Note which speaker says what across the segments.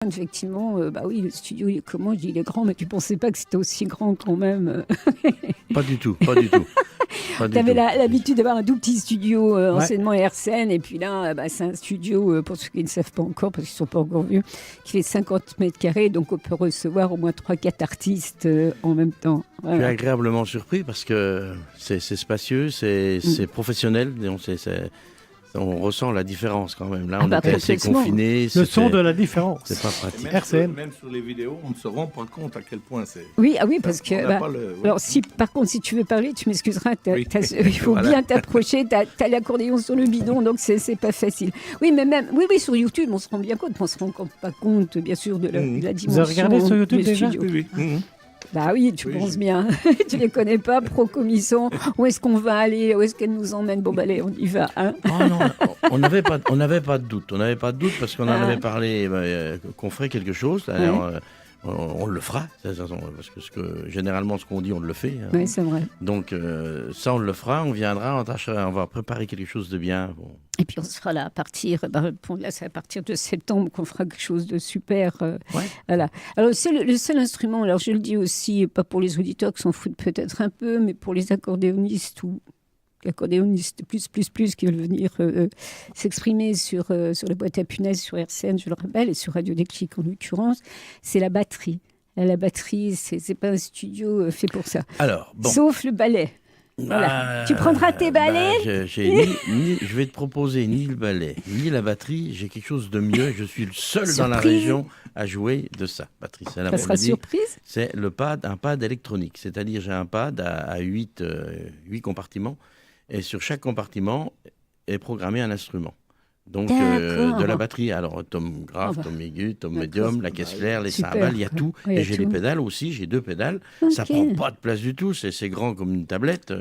Speaker 1: Effectivement, bah oui, le studio, comment je dis, il est grand, mais tu pensais pas que c'était aussi grand quand même.
Speaker 2: Pas du tout, pas du tout.
Speaker 1: Tu avais l'habitude d'avoir un tout petit studio anciennement RCN, et puis là, c'est un studio, pour ceux qui ne savent pas encore, parce qu'ils ne sont pas encore vieux, qui fait 50 mètres carrés, donc on peut recevoir au moins 3-4 artistes en même temps. Voilà.
Speaker 2: Je suis agréablement surpris parce que c'est spacieux, c'est professionnel, on ressent la différence quand même. Là, on était assez confinés.
Speaker 3: Le son de la différence.
Speaker 2: C'est pas pratique.
Speaker 4: Même sur les vidéos, on ne se rend pas compte à quel point c'est...
Speaker 1: Oui, parce que... Alors, par contre, si tu veux parler, tu m'excuseras, il faut bien t'approcher, tu as l'accordéon sur le bidon, donc c'est pas facile. Oui, mais même sur YouTube, on se rend bien compte, on se rend pas compte, bien sûr, de la dimension.
Speaker 3: Vous avez regardé sur YouTube déjà?
Speaker 4: Oui.
Speaker 1: Bah oui, tu penses bien. Tu les connais pas, Procommission. Où est-ce qu'on va aller? Où est-ce qu'elle nous emmène? Bon, allez, on y va. Hein.
Speaker 2: Oh non, on n'avait pas de doute. On n'avait pas de doute parce qu'on en avait parlé, qu'on ferait quelque chose. Alors, on le fera. Parce que généralement, ce qu'on dit, on le fait. Hein.
Speaker 1: Oui, c'est vrai.
Speaker 2: Donc, ça, on le fera. On viendra, on va préparer quelque chose de bien. Bon.
Speaker 1: Et puis on sera là à partir, là c'est à partir de septembre qu'on fera quelque chose de super. Voilà. Alors c'est le seul instrument, alors je le dis aussi, pas pour les auditeurs qui s'en foutent peut-être un peu, mais pour les accordéonistes ou accordéonistes plus qui veulent venir s'exprimer sur la boîte à punaises, sur RCN, je le rappelle, et sur Radio Déclic en l'occurrence, c'est la batterie. La batterie, c'est pas un studio fait pour ça.
Speaker 2: Alors, bon.
Speaker 1: Sauf le ballet. Voilà. Tu prendras tes balais.
Speaker 2: Je vais te proposer ni le ballet, ni la batterie. J'ai quelque chose de mieux. Je suis le seul dans la région à jouer de ça. Patrice,
Speaker 1: ça sera surprise.
Speaker 2: C'est un pad électronique. C'est-à-dire, j'ai un pad à 8 compartiments. Et sur chaque compartiment est programmé un instrument. Donc, de la batterie. Alors, tome grave, tome aigu, tome médium, la caisse claire, les cymbales, il y a tout. Et j'ai les pédales aussi, j'ai 2 pédales. Okay. Ça prend pas de place du tout, c'est grand comme une tablette.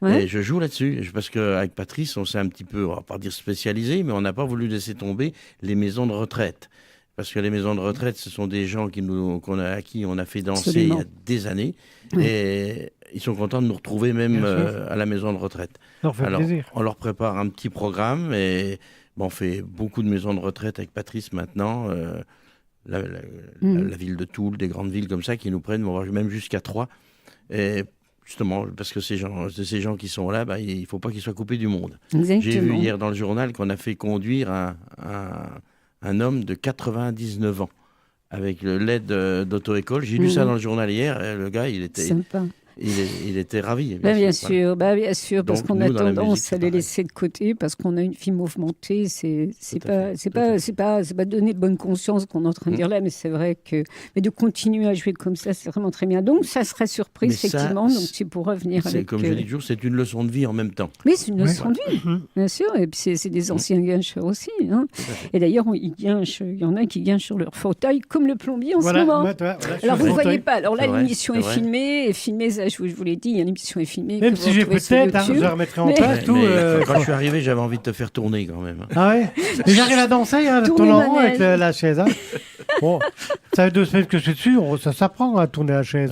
Speaker 2: Et je joue là-dessus. Parce qu'avec Patrice, on s'est un petit peu, on va pas dire spécialisé, mais on n'a pas voulu laisser tomber les maisons de retraite. Parce que les maisons de retraite, ce sont des gens à qui on a fait danser il y a des années. Et ils sont contents de nous retrouver même à la maison de retraite. Alors, on leur prépare un petit programme et... on fait beaucoup de maisons de retraite avec Patrice maintenant, la ville de Toul, des grandes villes comme ça qui nous prennent, même jusqu'à 3. Et justement, parce que ces gens qui sont là, il ne faut pas qu'ils soient coupés du monde.
Speaker 1: Exactement.
Speaker 2: J'ai vu hier dans le journal qu'on a fait conduire un homme de 99 ans avec l'aide d'auto-école. J'ai lu ça dans le journal hier, et le gars, il était...
Speaker 1: Sympa.
Speaker 2: Il était ravi.
Speaker 1: Bien sûr, parce qu'on a tendance à les laisser de côté, parce qu'on a une fille mouvementée. C'est pas donner de bonne conscience qu'on est en train de dire là, mais c'est vrai que de continuer à jouer comme ça, c'est vraiment très bien. Donc ça sera surprise effectivement. Donc tu pourras venir avec.
Speaker 2: Comme je dis toujours, c'est une leçon de vie en même temps.
Speaker 1: Oui, c'est une leçon de vie, bien sûr. Et puis c'est des anciens guincheurs aussi. Hein. Et d'ailleurs, il y en a qui guinchent sur leur fauteuil, comme le plombier en ce moment. Alors vous ne voyez pas. Alors là, l'émission est filmée, je vous l'ai dit, l'émission est filmée.
Speaker 3: Même si j'ai peut-être, je la remettrai en place.
Speaker 2: Quand je suis arrivé, j'avais envie de te faire tourner quand même.
Speaker 3: Ah ouais. Mais j'arrive à danser, tourner en rond avec la chaise. Hein. Bon, ça fait 2 semaines que je suis dessus, ça s'apprend à tourner la chaise.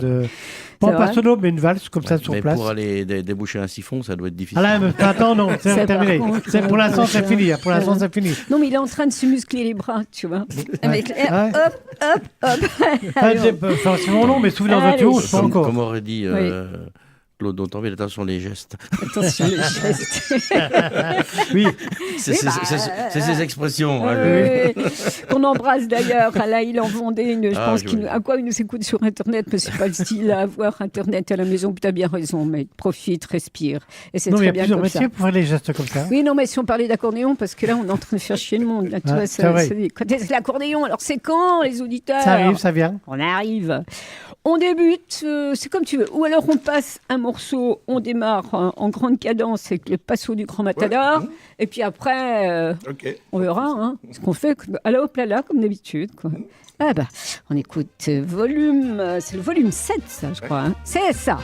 Speaker 3: Pas solo, mais une valse comme ça sur place.
Speaker 2: Pour aller déboucher un siphon, ça doit être difficile.
Speaker 3: Ah là, mais attends, non, c'est terminé. Pour l'instant, c'est fini. Pour l'instant, c'est fini.
Speaker 1: Non, mais il est en train de se muscler les bras, tu vois. Avec l'air, hop.
Speaker 3: C'est mon nom, mais souvenir de tuyau, je sais pas encore.
Speaker 2: Comme aurait dit Claude Dontanville, attention les gestes.
Speaker 1: Attention les gestes.
Speaker 3: Oui.
Speaker 2: C'est ces expressions.
Speaker 1: Qu'on embrasse d'ailleurs à La Île en Vendée. Je pense à quoi il nous écoute sur Internet, mais c'est pas le style à avoir Internet à la maison. Tu as bien raison, mais profite, respire. Et c'est très bien comme ça.
Speaker 3: Il y a plusieurs métiers pour faire les gestes comme ça.
Speaker 1: Oui, non, mais si on parlait d'accordéon, parce que là, on est en train de faire chier le monde. Là, quand est-ce l'accordéon? Alors c'est quand, les auditeurs?
Speaker 3: Ça arrive, ça vient.
Speaker 1: On arrive. On débute, c'est comme tu veux. Ou alors on passe un morceau, on démarre en grande cadence avec le passo du Grand Matador. Et puis après, on verra ce qu'on fait à la hop là, comme d'habitude. Quoi. On écoute c'est le volume 7, ça, je crois. Hein. C'est ça.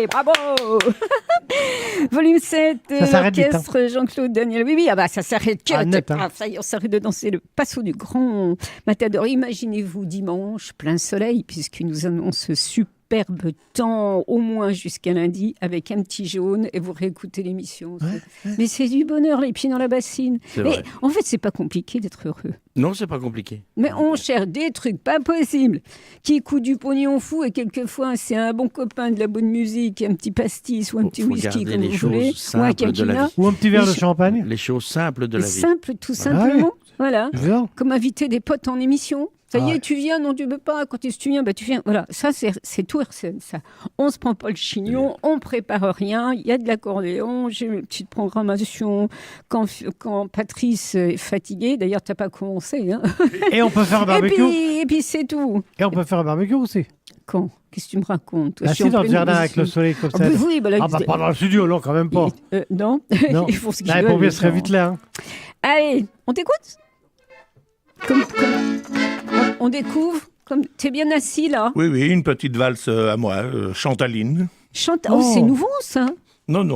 Speaker 1: bravo. Volume 7, l'orchestre Jean-Claude Daniel. Oui, ça s'arrête que. Ça y est, on s'arrête de danser le passo du grand Matador. Imaginez-vous dimanche, plein soleil, puisqu'il nous annonce ce superbe temps, au moins jusqu'à lundi, avec un petit jaune, et vous réécoutez l'émission. Mais c'est du bonheur, les pieds dans la bassine. Mais en fait, c'est pas compliqué d'être heureux.
Speaker 2: Non, c'est pas compliqué.
Speaker 1: Mais on cherche des trucs pas possibles, qui coûtent du pognon fou, et quelquefois, c'est un bon copain, de la bonne musique, un petit pastis ou un petit whisky, comme vous voulez,
Speaker 2: ou un quinquina,
Speaker 3: ou un petit verre de champagne.
Speaker 2: Les choses simples de la vie.
Speaker 1: Simples, tout simplement. Voilà. Comme inviter des potes en émission. Ça y est, tu viens, non, tu ne veux pas. Quand tu viens, tu viens. Voilà, ça, c'est tout RCN, ça. On ne se prend pas le chignon, on ne prépare rien, il y a de l'accordéon, j'ai une petite programmation quand Patrice est fatigué. D'ailleurs, tu n'as pas commencé. Hein.
Speaker 3: Et on peut faire un barbecue.
Speaker 1: Et puis c'est tout.
Speaker 3: Et on peut faire un barbecue aussi.
Speaker 1: Quand ? Qu'est-ce que tu me racontes ?
Speaker 3: Si, dans le jardin avec le soleil comme ça.
Speaker 1: Oui,
Speaker 3: pas dans le studio, non, quand même pas.
Speaker 1: Non.
Speaker 3: Ils
Speaker 1: font ce qu'ils
Speaker 3: veulent. Les pompiers seraient vite là. Hein.
Speaker 1: Allez, on t'écoute ? On découvre, t'es bien assis là.
Speaker 4: Oui, une petite valse à moi, Chantaline.
Speaker 1: C'est nouveau ça.
Speaker 4: Non.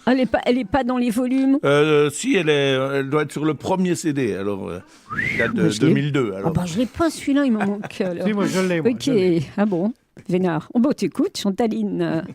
Speaker 1: Elle est pas dans les volumes.
Speaker 4: Si, elle doit être sur le premier CD, alors date de 2002. Alors.
Speaker 1: Je l'ai pas celui-là, il me manque. Alors.
Speaker 3: Si, moi je l'ai.
Speaker 1: Ok, ah bon, Vénard. T'écoutes, Chantaline.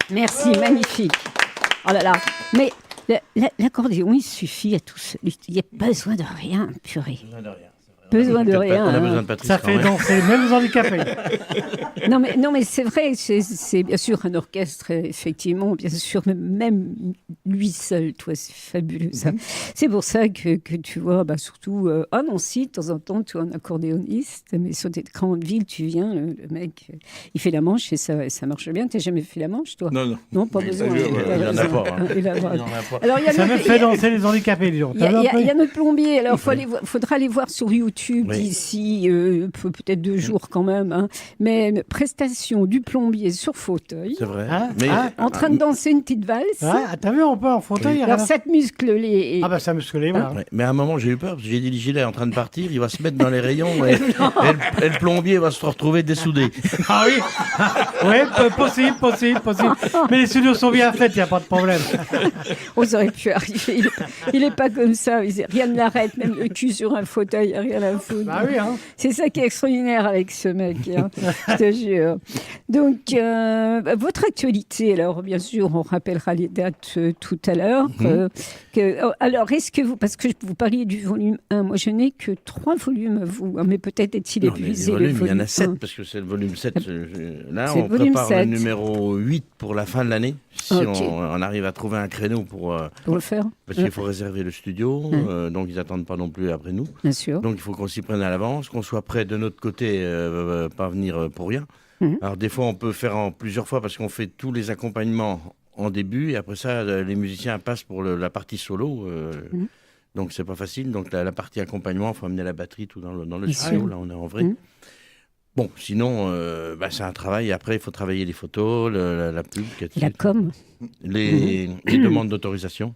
Speaker 1: Merci, magnifique. Oh là là, mais l'accordéon, il suffit à tous. Il n'y a besoin de rien, purée. Besoin de rien.
Speaker 2: On a besoin de Patrice.
Speaker 3: Ça fait danser, même les handicapés.
Speaker 1: Non, mais c'est vrai, c'est bien sûr un orchestre, effectivement, bien sûr, même lui seul, toi, c'est fabuleux, ça. C'est pour ça que tu vois, surtout à Nancy, de temps en temps, tu es un accordéoniste, mais sur des grandes villes, tu viens, le mec, il fait la manche et ça marche bien. Tu n'as jamais fait la manche, toi ?
Speaker 4: Non,
Speaker 1: pas besoin.
Speaker 2: Il n'en a pas.
Speaker 1: Alors,
Speaker 3: ça me fait danser les handicapés, disons.
Speaker 1: Il y a notre plombier, alors il faudra aller voir sur YouTube d'ici peut-être 2 jours quand même, hein. Mais prestation du plombier sur fauteuil.
Speaker 2: C'est vrai.
Speaker 1: En train de danser une petite valse.
Speaker 3: T'as vu, on peut en fauteuil.
Speaker 1: Alors ça te muscle les...
Speaker 3: ça muscle les mains.
Speaker 2: Mais à un moment, j'ai eu peur, parce que j'ai dit, le gilet est en train de partir, il va se mettre dans les rayons et le plombier va se retrouver dessoudé.
Speaker 3: Ah oui. Oui, possible. Mais les studios sont bien faits, il n'y a pas de problème.
Speaker 1: On aurait pu arriver. Il n'est pas comme ça. Rien ne l'arrête, même le cul sur un fauteuil, rien la foudre.
Speaker 3: Bah oui, hein.
Speaker 1: C'est ça qui est extraordinaire avec ce mec, hein, je te jure. Donc, votre actualité, alors bien sûr, on rappellera les dates tout à l'heure. Alors, est-ce que vous, parce que vous parliez du volume 1, moi je n'ai que 3 volumes, vous, hein, mais peut-être est-il épuisé
Speaker 2: le volume, il y en a
Speaker 1: 1.
Speaker 2: 7, parce que c'est le volume 7. Là,
Speaker 1: C'est
Speaker 2: on
Speaker 1: le volume
Speaker 2: prépare
Speaker 1: 7.
Speaker 2: le numéro 8 pour la fin de l'année, si on arrive à trouver un créneau pour
Speaker 1: le faire.
Speaker 2: Parce qu'il faut réserver le studio, donc ils n'attendent pas non plus après nous.
Speaker 1: Bien sûr.
Speaker 2: Donc il faut qu'on s'y prenne à l'avance, qu'on soit prêt de notre côté, pas venir pour rien. Alors des fois, on peut faire en plusieurs fois, parce qu'on fait tous les accompagnements en début, et après ça, les musiciens passent pour la partie solo. Donc c'est pas facile. Donc la partie accompagnement, il faut amener la batterie tout dans le studio, là on est en vrai. Bon, sinon, c'est un travail. Après, il faut travailler les photos, la pub.
Speaker 1: La com.
Speaker 2: Les demandes d'autorisation.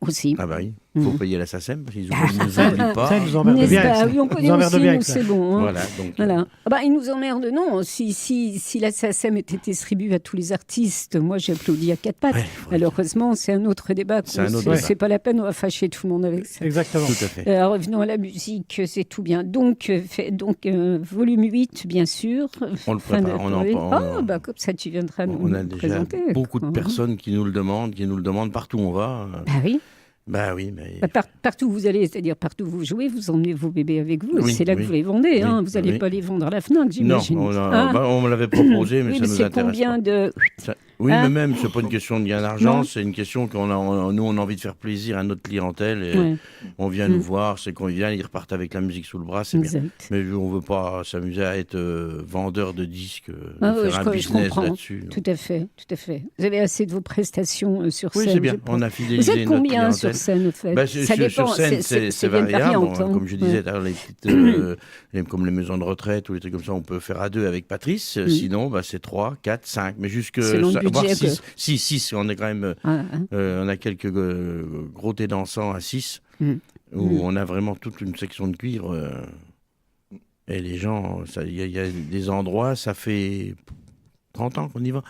Speaker 1: Aussi.
Speaker 2: Ah bah oui, il faut payer la SACEM, parce qu'ils ne nous oublient pas.
Speaker 3: Ça, ils nous emmerdent bien.
Speaker 1: Oui, on connaît aussi, nous, c'est bon. Hein.
Speaker 2: Voilà, donc,
Speaker 1: voilà. Ils nous emmerdent, non. Si la SACEM était distribuée à tous les artistes, moi j'applaudis à 4 pattes. Malheureusement, c'est un autre débat. C'est pas la peine, on va fâcher tout le monde avec ça.
Speaker 3: Exactement.
Speaker 2: Tout à fait.
Speaker 1: Revenons à la musique, c'est tout bien. Donc volume 8, bien sûr.
Speaker 2: On le prépare,
Speaker 1: comme ça tu viendras nous
Speaker 2: on a déjà
Speaker 1: présenter.
Speaker 2: beaucoup de personnes qui nous le demandent partout où on va.
Speaker 1: Oui.
Speaker 2: Bah oui, mais...
Speaker 1: partout où vous allez, c'est-à-dire partout où vous jouez, vous emmenez vos bébés avec vous.
Speaker 2: Oui,
Speaker 1: c'est là que vous les vendez. Hein. Vous n'allez pas les vendre à la FNAC, j'imagine.
Speaker 2: Non, on me l'avait proposé, mais ça nous intéresse
Speaker 1: combien
Speaker 2: pas. Mais même, c'est pas une question de gain d'argent, c'est une question nous, on a envie de faire plaisir à notre clientèle. Et on vient nous voir, c'est qu'on vient, ils repartent avec la musique sous le bras, c'est bien. Mais on ne veut pas s'amuser à être vendeur de disques, faire un business là-dessus.
Speaker 1: Tout à fait. Vous avez assez de vos prestations sur scène.
Speaker 2: Oui, c'est bien, on a fidélisé notre clientèle.
Speaker 1: Vous êtes combien sur scène, au fait?
Speaker 2: Sur scène, c'est variable. Comme je disais, comme les maisons de retraite ou les trucs comme ça, on peut faire à 2 avec Patrice. Sinon, c'est 3, 4, 5. Mais jusque 6. On est quand même. On a quelques gros thés dansants à 6, où on a vraiment toute une section de cuivre. Et les gens, il y a des endroits, ça fait 30 ans qu'on y va.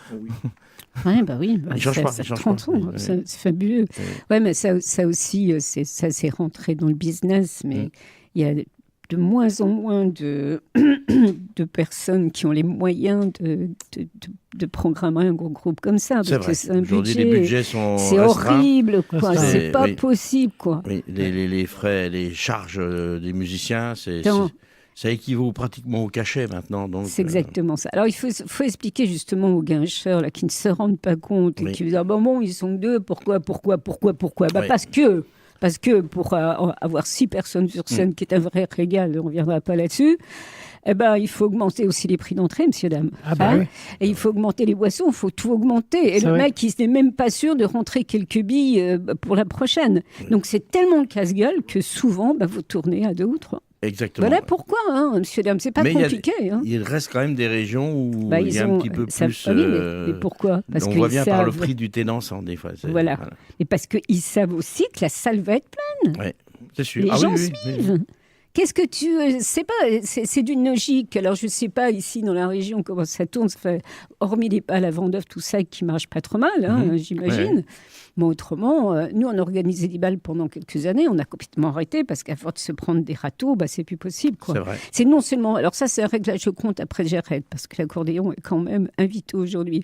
Speaker 1: Oui,
Speaker 2: ils changent pas.
Speaker 1: 30 ans, c'est fabuleux. Ouais, mais ça aussi, ça s'est rentré dans le business, mais il y a de moins en moins de personnes qui ont les moyens de programmer un gros groupe comme ça.
Speaker 2: C'est vrai. Aujourd'hui, les budgets sont
Speaker 1: c'est
Speaker 2: restreints.
Speaker 1: Horrible, quoi. C'est pas possible, quoi.
Speaker 2: Oui, les frais, les charges des musiciens, ça équivaut pratiquement au cachet maintenant.
Speaker 1: C'est exactement ça. Alors, il faut expliquer justement aux guincheurs là, qui ne se rendent pas compte et qui disent « Ah bon, ils sont 2, pourquoi ?» Parce que pour avoir 6 personnes sur scène, qui est un vrai régal, on ne reviendra pas là-dessus, il faut augmenter aussi les prix d'entrée, messieurs, dames. Oui. Et il faut augmenter les boissons, il faut tout augmenter. Et le mec, il n'est même pas sûr de rentrer quelques billes pour la prochaine. Donc, c'est tellement le casse-gueule que souvent, vous tournez à 2 ou 3.
Speaker 2: Exactement.
Speaker 1: Voilà pourquoi, messieurs, dames, c'est pas compliqué.
Speaker 2: Il reste quand même des régions où il y a un petit peu plus...
Speaker 1: mais pourquoi?
Speaker 2: Parce on voit bien par le prix du thé dansant, des fois.
Speaker 1: Voilà. Et parce qu'ils savent aussi que la salle va être pleine.
Speaker 2: Oui, c'est sûr.
Speaker 1: Les gens suivent. Qu'est-ce que tu... c'est d'une logique. Alors, je ne sais pas ici dans la région comment ça tourne. Ça fait, hormis les pales à vendeuvre, tout ça qui ne marche pas trop mal, j'imagine. Ouais. Bon, autrement, nous, on organisait des balles pendant quelques années. On a complètement arrêté parce qu'à force de se prendre des râteaux, c'est plus possible. Quoi.
Speaker 2: C'est vrai.
Speaker 1: C'est non seulement... Alors ça, c'est un réglage de compte. Après, j'arrête parce que l'accordéon est quand même invité aujourd'hui.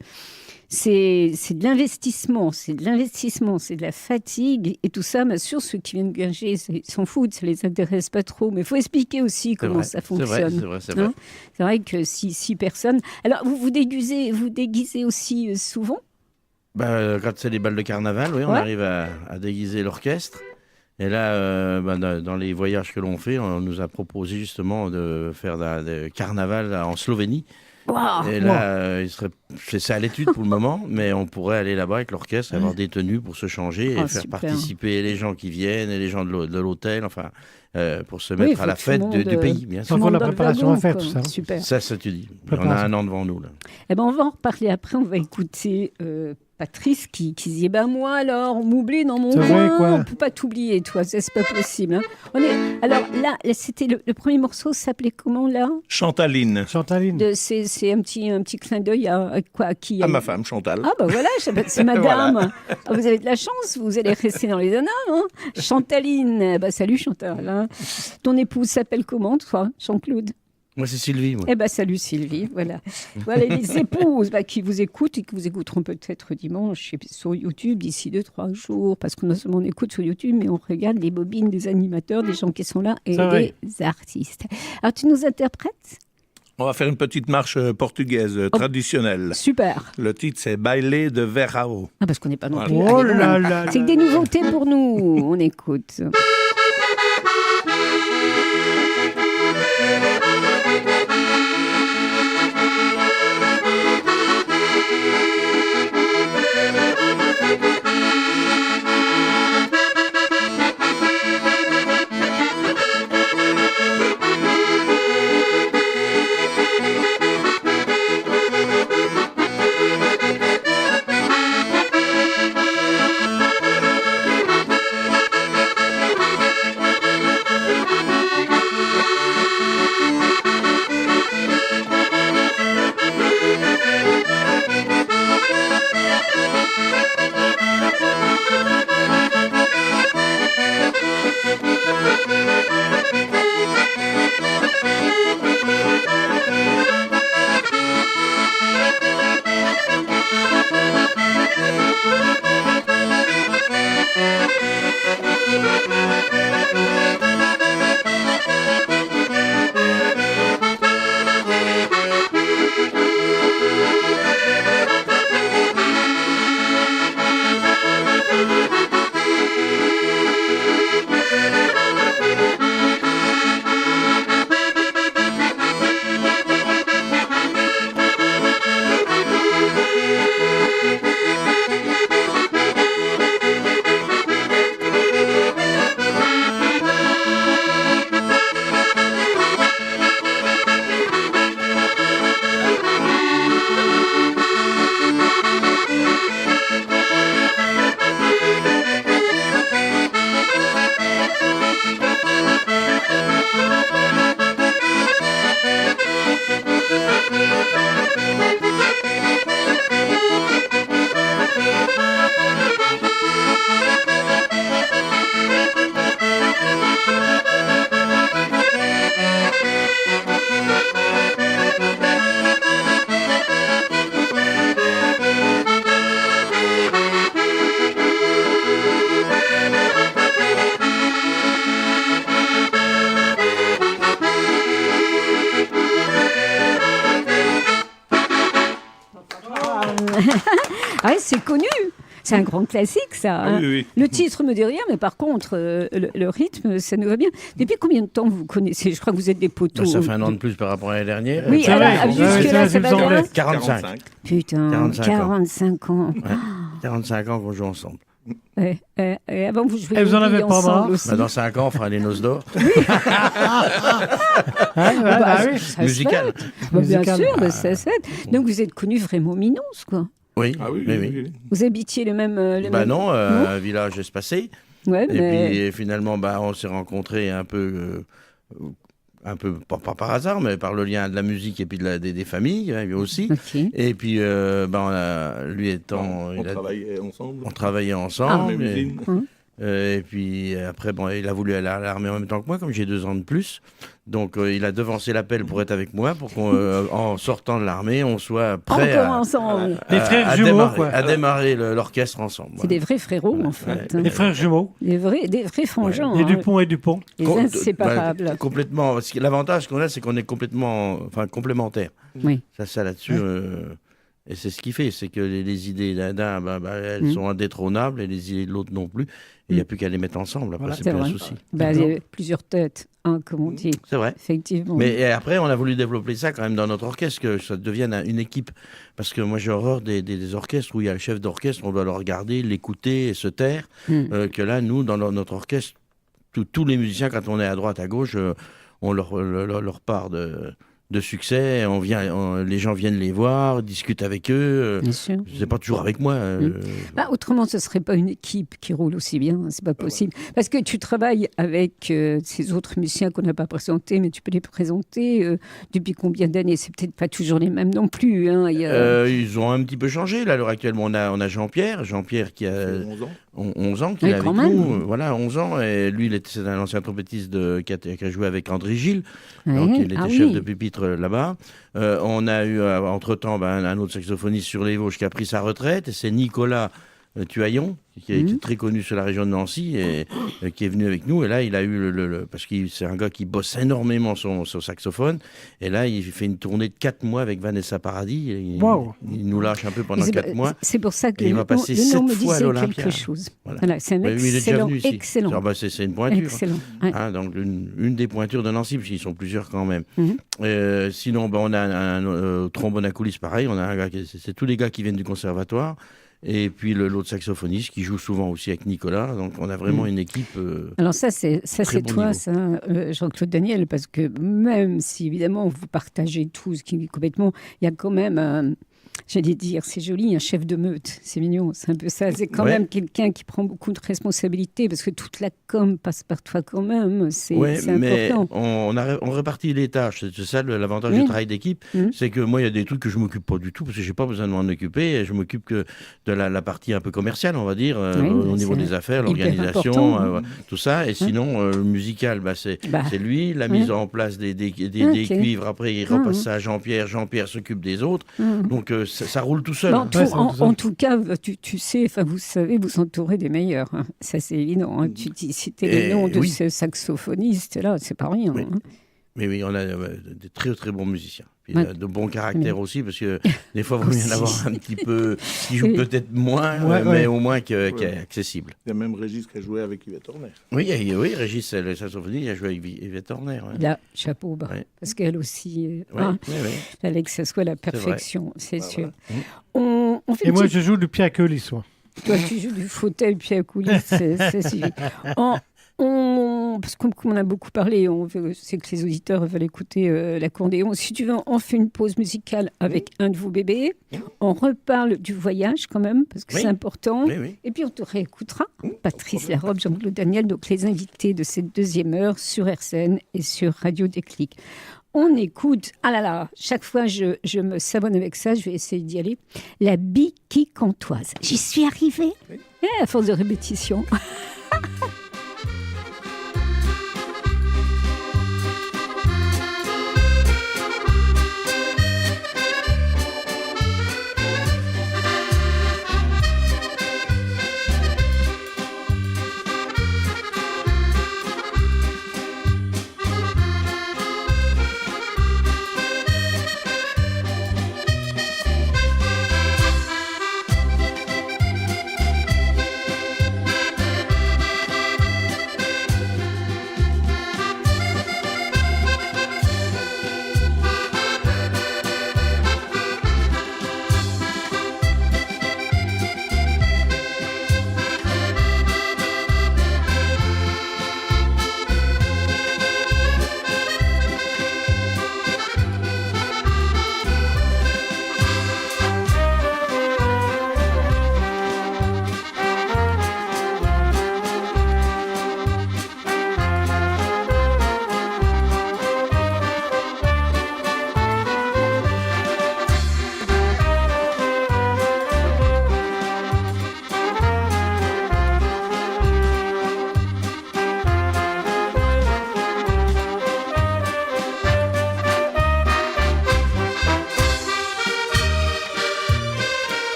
Speaker 1: C'est de l'investissement, c'est de la fatigue. Et tout ça, bien sûr, ceux qui viennent gager, ils s'en foutent, ça ne les intéresse pas trop. Mais il faut expliquer aussi comment ça fonctionne.
Speaker 2: C'est vrai.
Speaker 1: C'est vrai que 6 personnes... Alors, vous déguisez aussi souvent?
Speaker 2: Quand c'est les balles de carnaval, on arrive à déguiser l'orchestre. Et là, dans les voyages que l'on fait, on nous a proposé justement de faire des carnaval en Slovénie.
Speaker 1: Wow.
Speaker 2: Et là, c'est ça à l'étude pour le moment, mais on pourrait aller là-bas avec l'orchestre, avoir des tenues pour se changer et faire participer les gens qui viennent et les gens de l'hôtel, pour se mettre à la fête du pays, bien sûr.
Speaker 3: Encore la préparation à fête, tout ça.
Speaker 1: Super.
Speaker 2: Ça tu dis. On a un an devant nous. Là.
Speaker 1: On va en reparler après. On va écouter Patrice qui disait moi alors, on m'oublie dans mon
Speaker 3: C'est vrai,
Speaker 1: coin,
Speaker 3: quoi.
Speaker 1: on peut pas t'oublier, toi, c'est pas possible. Hein. Alors là, c'était le premier morceau, s'appelait comment là
Speaker 4: Chantaline.
Speaker 3: Chantaline.
Speaker 1: C'est un petit clin d'œil à quoi à qui
Speaker 4: À ma femme, Chantal.
Speaker 1: Ah bah voilà, c'est madame.
Speaker 4: Voilà.
Speaker 1: Ah, vous avez de la chance, vous allez rester dans les annales. Hein. Chantaline, bah salut Chantal. Hein. Ton épouse s'appelle comment, toi, Jean-Claude?
Speaker 2: Moi, c'est Sylvie. Moi.
Speaker 1: Eh bien, salut Sylvie, voilà. Voilà les épouses qui vous écoutent et qui vous écouteront peut-être dimanche sur YouTube d'ici 2-3 jours, parce que non seulement on écoute sur YouTube, mais on regarde les bobines des animateurs, des gens qui sont là et des artistes. Alors, tu nous interprètes?
Speaker 4: On va faire une petite marche portugaise traditionnelle.
Speaker 1: Super.
Speaker 4: Le titre, c'est Baile de Verrao.
Speaker 1: Ah, parce qu'on n'est pas non plus.
Speaker 3: Oh là là.
Speaker 1: C'est que des nouveautés pour nous. On écoute. Ah, c'est connu. C'est un grand classique, ça. Hein.
Speaker 4: Oui, oui.
Speaker 1: Le titre me dit rien, mais par contre, le rythme, ça nous va bien. Depuis combien de temps vous connaissez? Je crois que vous êtes des poteaux.
Speaker 2: Ça fait un an de plus par rapport à l'année dernière.
Speaker 1: Oui,
Speaker 3: C'est
Speaker 1: alors,
Speaker 3: vrai.
Speaker 1: jusque-là, ça va bien.
Speaker 2: 45.
Speaker 1: Putain, 45 ans.
Speaker 2: Ouais. 45 ans qu'on joue ensemble.
Speaker 1: Et avant, vous jouiez
Speaker 3: Et vous en avez pas
Speaker 1: ensemble
Speaker 3: marre
Speaker 1: aussi.
Speaker 2: Bah, dans 5 ans, on fera les noces d'or.
Speaker 3: Oui.
Speaker 1: Ça se
Speaker 2: Musical.
Speaker 1: fait. Bah, bien
Speaker 3: Musical.
Speaker 1: sûr, ça se fait. Donc, vous êtes connus vraiment minos, quoi.
Speaker 2: Oui,
Speaker 4: Ah oui,
Speaker 2: oui,
Speaker 4: oui,
Speaker 2: oui.
Speaker 4: oui.
Speaker 1: Vous habitiez le même...
Speaker 2: Bah non, un village espacé.
Speaker 1: Ouais,
Speaker 2: Et
Speaker 1: mais...
Speaker 2: puis finalement, on s'est rencontrés un peu pas par hasard, mais par le lien de la musique et puis des familles, lui aussi.
Speaker 1: Ok.
Speaker 2: Et puis, lui étant...
Speaker 4: On travaillait ensemble.
Speaker 2: On travaillait
Speaker 4: Ah,
Speaker 2: ensemble.
Speaker 4: même usine.
Speaker 2: Et puis après, il a voulu aller à l'armée en même temps que moi, comme j'ai 2 ans de plus. Donc il a devancé l'appel pour être avec moi, pour qu'en sortant de l'armée, on soit prêt
Speaker 1: Encore ensemble.
Speaker 3: Les frères jumeaux,
Speaker 2: démarrer,
Speaker 3: quoi.
Speaker 2: à démarrer l'orchestre ensemble.
Speaker 1: C'est des vrais frérots, en fait. Hein.
Speaker 3: Les frères jumeaux.
Speaker 1: Des vrais frangins.
Speaker 3: Les
Speaker 1: hein.
Speaker 3: Dupont et Dupont.
Speaker 1: Les inséparables.
Speaker 2: Complètement. L'avantage qu'on a, c'est qu'on est complémentaires.
Speaker 1: Oui.
Speaker 2: Ça là-dessus. Et c'est ce qui fait, c'est que les idées d'un, elles sont indétrônables et les idées de l'autre non plus. Et il n'y a plus qu'à les mettre ensemble. Après,
Speaker 3: Voilà,
Speaker 2: c'est
Speaker 1: c'est
Speaker 2: plus un
Speaker 1: vrai.
Speaker 2: souci.
Speaker 1: Bah, il y a plusieurs têtes, hein, comme on dit.
Speaker 2: C'est vrai.
Speaker 1: Effectivement.
Speaker 2: Mais après, on a voulu développer ça quand même dans notre orchestre, que ça devienne une équipe. Parce que moi, j'ai horreur des orchestres où il y a le chef d'orchestre, on doit le regarder, l'écouter et se taire. Que là, nous, dans notre orchestre, tous les musiciens, quand on est à droite, à gauche, on leur part succès. Les gens viennent les voir, discutent avec eux.
Speaker 1: Bien sûr.
Speaker 2: C'est pas toujours avec moi.
Speaker 1: Autrement, ce serait pas une équipe qui roule aussi bien. C'est pas possible. Parce que tu travailles avec ces autres musiciens qu'on n'a pas présentés, mais tu peux les présenter depuis combien d'années? C'est peut-être pas toujours les mêmes non plus. Hein.
Speaker 2: Ils ont un petit peu changé. Là, à l'heure actuelle, on a Jean-Pierre qui a 11 ans, qui est avec nous. Voilà, 11 ans. Et lui, c'est un ancien trompettiste qui a joué avec André Gilles. Donc, il était chef de pupitre là-bas. On a eu, entre-temps, un autre saxophoniste sur les Vosges qui a pris sa retraite. Et c'est Nicolas Tuaillon, qui est très connu sur la région de Nancy et qui est venu avec nous. Et là, il a eu parce que c'est un gars qui bosse énormément son saxophone. Et là, il fait une tournée de 4 mois avec Vanessa Paradis. Il nous lâche un peu pendant 4 mois.
Speaker 1: C'est pour ça que
Speaker 2: il va passer 7 fois à l'Olympia.
Speaker 1: Voilà, c'est un excellent.
Speaker 2: C'est une pointure.
Speaker 1: Excellent.
Speaker 2: Donc une des pointures de Nancy, parce qu'ils sont plusieurs quand même. Sinon, on a un trombone à coulisses, pareil. On a un gars, c'est tous les gars qui viennent du conservatoire. Et puis l'autre saxophoniste qui joue souvent aussi avec Nicolas. Donc on a vraiment une équipe.
Speaker 1: Alors ça c'est toi, Jean-Claude Daniel, parce que même si évidemment vous partagez tout ce qui est complètement, il y a quand même j'allais dire, c'est joli, un chef de meute, c'est mignon, c'est un peu ça. C'est quand même quelqu'un qui prend beaucoup de responsabilités, parce que toute la com passe par toi quand même, c'est
Speaker 2: mais
Speaker 1: important.
Speaker 2: On répartit les tâches, c'est ça l'avantage du travail d'équipe, c'est que moi il y a des trucs que je m'occupe pas du tout, parce que j'ai pas besoin de m'en occuper, et je m'occupe que de la partie un peu commerciale, on va dire, au niveau des affaires, l'organisation, tout ça, et sinon le musical, c'est lui, la mise en place des cuivres, après il repasse ça à Jean-Pierre s'occupe des autres, donc ça roule tout seul.
Speaker 1: En tout cas, tu sais, vous savez, vous entourez des meilleurs. Hein. Ça, c'est évident. Hein. Tu dis, c'était le nom de ce saxophoniste-là, c'est pas rien.
Speaker 2: Oui.
Speaker 1: Hein.
Speaker 2: Mais oui, on a des très très bons musiciens. Puis de bons caractères aussi, parce que des fois, il vaut mieux en avoir un petit peu qui joue peut-être moins, mais au moins qui est accessible.
Speaker 4: Il y a même Régis qui a joué avec Yvette Horner.
Speaker 2: Oui, Régis, le saxophoniste, il a joué avec Yvette Horner. Ouais.
Speaker 1: Là, chapeau bas. Parce qu'elle aussi, fallait que ça soit la perfection, c'est sûr.
Speaker 3: Voilà. Et moi, je joue du pied à queue l'histoire.
Speaker 1: Toi, tu joues du fauteuil pied à coulisses, c'est suffit. Parce qu'on a beaucoup parlé, c'est que les auditeurs veulent écouter l'accordéon. Si tu veux, on fait une pause musicale avec un de vos bébés. On reparle du voyage quand même, parce que c'est important. Et puis on te réécoutera. Patrice Larobe, Jean-Claude Daniel, donc les invités de cette deuxième heure sur RCN et sur Radio Déclic. On écoute, chaque fois je me savonne avec ça, je vais essayer d'y aller. La biquicantoise. J'y suis arrivée à force de répétition.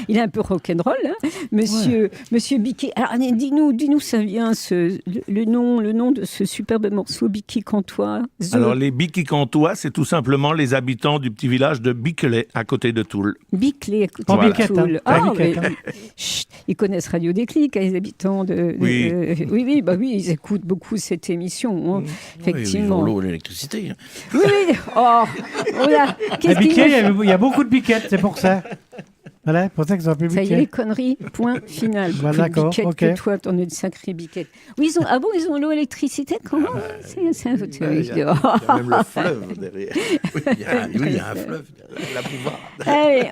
Speaker 1: il est un peu rock'n'roll, hein, Monsieur Biquet. Alors, dis-nous, ça vient le nom de ce superbe morceau Biquet-Cantois.
Speaker 4: Alors, les Biquet-Cantois, c'est tout simplement les habitants du petit village de Biclay, à côté de Toul.
Speaker 1: Biclay, à côté
Speaker 3: Voilà.
Speaker 1: de Toul.
Speaker 3: Hein.
Speaker 1: Ah, chut, ils connaissent Radio Déclic, les habitants de...
Speaker 4: Oui.
Speaker 1: Oui, ils écoutent beaucoup cette émission, hein, effectivement.
Speaker 2: Ils ont l'eau et l'électricité.
Speaker 1: Oui. Oh là,
Speaker 3: À Biquet, il y a beaucoup de biquettes, c'est pour ça. Voilà, c'est pour ça qu'ils ont appelé
Speaker 1: ça y est, les
Speaker 3: biquet.
Speaker 1: point final.
Speaker 3: Bah, d'accord,
Speaker 1: Biquette
Speaker 3: ok.
Speaker 1: que toi, t'en es une sacrée biquette. Oui, ils ont l'eau et l'électricité, comment C'est un peu
Speaker 4: Il y a même le fleuve derrière.
Speaker 2: Oui, il y a un fleuve derrière.
Speaker 4: La Bouvard.
Speaker 1: Allez,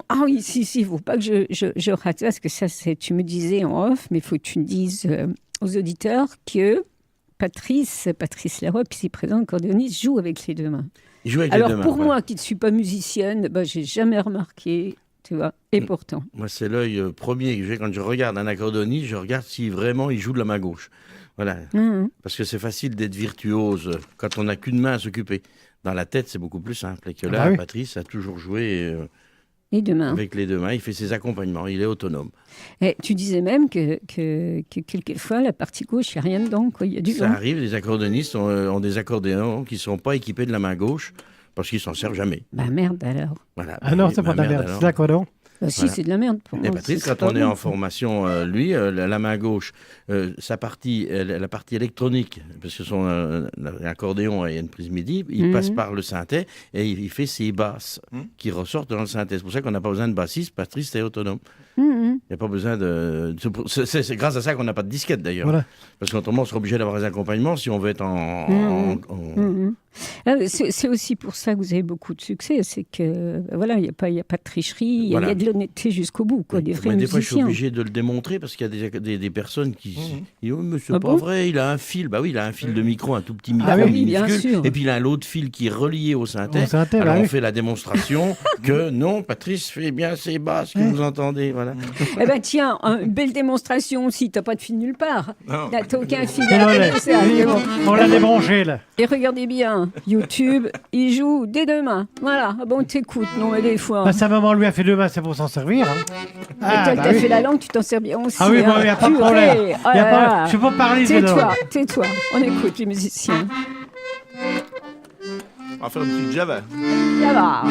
Speaker 1: Ah oui, si, il ne faut pas que je rate, parce que ça, tu me disais en off, mais il faut que tu me dises aux auditeurs que Patrice Leroy, ici présent, accordéoniste, joue avec les deux mains.
Speaker 2: Il joue avec
Speaker 1: Alors,
Speaker 2: les deux mains.
Speaker 1: pour
Speaker 2: voilà.
Speaker 1: moi, qui ne suis pas musicienne, j'ai jamais remarqué, tu vois, et pourtant.
Speaker 2: Moi, c'est l'œil premier que j'ai quand je regarde un accordéoniste, je regarde si vraiment il joue de la main gauche. Voilà. Parce que c'est facile d'être virtuose quand on n'a qu'une main à s'occuper. Dans la tête, c'est beaucoup plus simple. Et que là,
Speaker 3: oui.
Speaker 2: Patrice a toujours joué
Speaker 1: Les deux mains.
Speaker 2: avec les deux mains. Il fait ses accompagnements. Il est autonome.
Speaker 1: Et tu disais même que quelquefois, la partie gauche, il n'y a rien dedans, quoi. Il y a du
Speaker 2: Ça
Speaker 1: vent.
Speaker 2: arrive, les accordéonistes ont des accordéons qui ne sont pas équipés de la main gauche parce qu'ils s'en servent jamais.
Speaker 1: Bah merde alors.
Speaker 2: Voilà.
Speaker 3: Ah non, c'est pas de la merde,
Speaker 2: alors.
Speaker 3: c'est l'accordéon.
Speaker 1: Bah, si,
Speaker 2: Voilà.
Speaker 1: c'est de la merde pour moi.
Speaker 2: Et Patrice,
Speaker 1: C'est
Speaker 2: quand
Speaker 1: pas
Speaker 2: on est
Speaker 1: bon.
Speaker 2: en formation, la main gauche, sa partie, la partie électronique, parce que son accordéon a une prise MIDI, il passe par le synthé et il fait ses basses qui ressortent dans le synthé. C'est pour ça qu'on n'a pas besoin de bassiste. Patrice, c'est autonome. Il n'y a pas besoin de... C'est grâce à ça qu'on n'a pas de disquette d'ailleurs.
Speaker 3: Voilà.
Speaker 2: Parce qu'autrement, on sera obligé d'avoir des accompagnements si on veut être
Speaker 1: C'est aussi pour ça que vous avez beaucoup de succès, c'est que voilà, il n'y a pas de tricherie, il y
Speaker 2: Voilà.
Speaker 1: a de l'honnêteté jusqu'au bout, quoi, des vrais
Speaker 2: Mais des fois, je suis
Speaker 1: musiciens.
Speaker 2: obligé de le démontrer parce qu'il y a des personnes qui disent oh, mais c'est
Speaker 1: Ah
Speaker 2: pas
Speaker 1: bon
Speaker 2: vrai, il a un fil. Bah oui, il a un fil de micro, un tout petit micro.
Speaker 1: Ah oui, bien
Speaker 2: minuscule.
Speaker 1: sûr.
Speaker 2: Et puis il a l'autre fil qui est relié au synthé.
Speaker 3: Au synthé,
Speaker 2: Alors
Speaker 3: bah
Speaker 2: on
Speaker 3: oui.
Speaker 2: fait la démonstration que non, Patrice fait bien ses basses que vous entendez. Voilà.
Speaker 1: Eh ben tiens, une belle démonstration aussi, t'as pas de fil nulle part.
Speaker 4: Non.
Speaker 1: T'as aucun fil
Speaker 3: Non,
Speaker 1: à
Speaker 3: non,
Speaker 1: la télé, c'est bon.
Speaker 3: on l'a débranché, là.
Speaker 1: Et regardez bien, YouTube, il joue des deux mains. Voilà, ah bon, t'écoutes, non, mais des fois.
Speaker 3: Bah, sa maman lui a fait deux mains, c'est pour s'en servir. Hein.
Speaker 1: Et toi,
Speaker 3: bah
Speaker 1: t'as
Speaker 3: oui.
Speaker 1: fait la langue, tu t'en sers bien aussi.
Speaker 3: Ah oui, il n'y a pas de
Speaker 1: Purée.
Speaker 3: problème.
Speaker 1: Oh
Speaker 3: Y a
Speaker 1: là
Speaker 3: pas...
Speaker 1: là.
Speaker 3: Je peux pas parler de
Speaker 1: Tais-toi, on écoute les musiciens.
Speaker 4: On va faire une petite java.
Speaker 1: Ça va.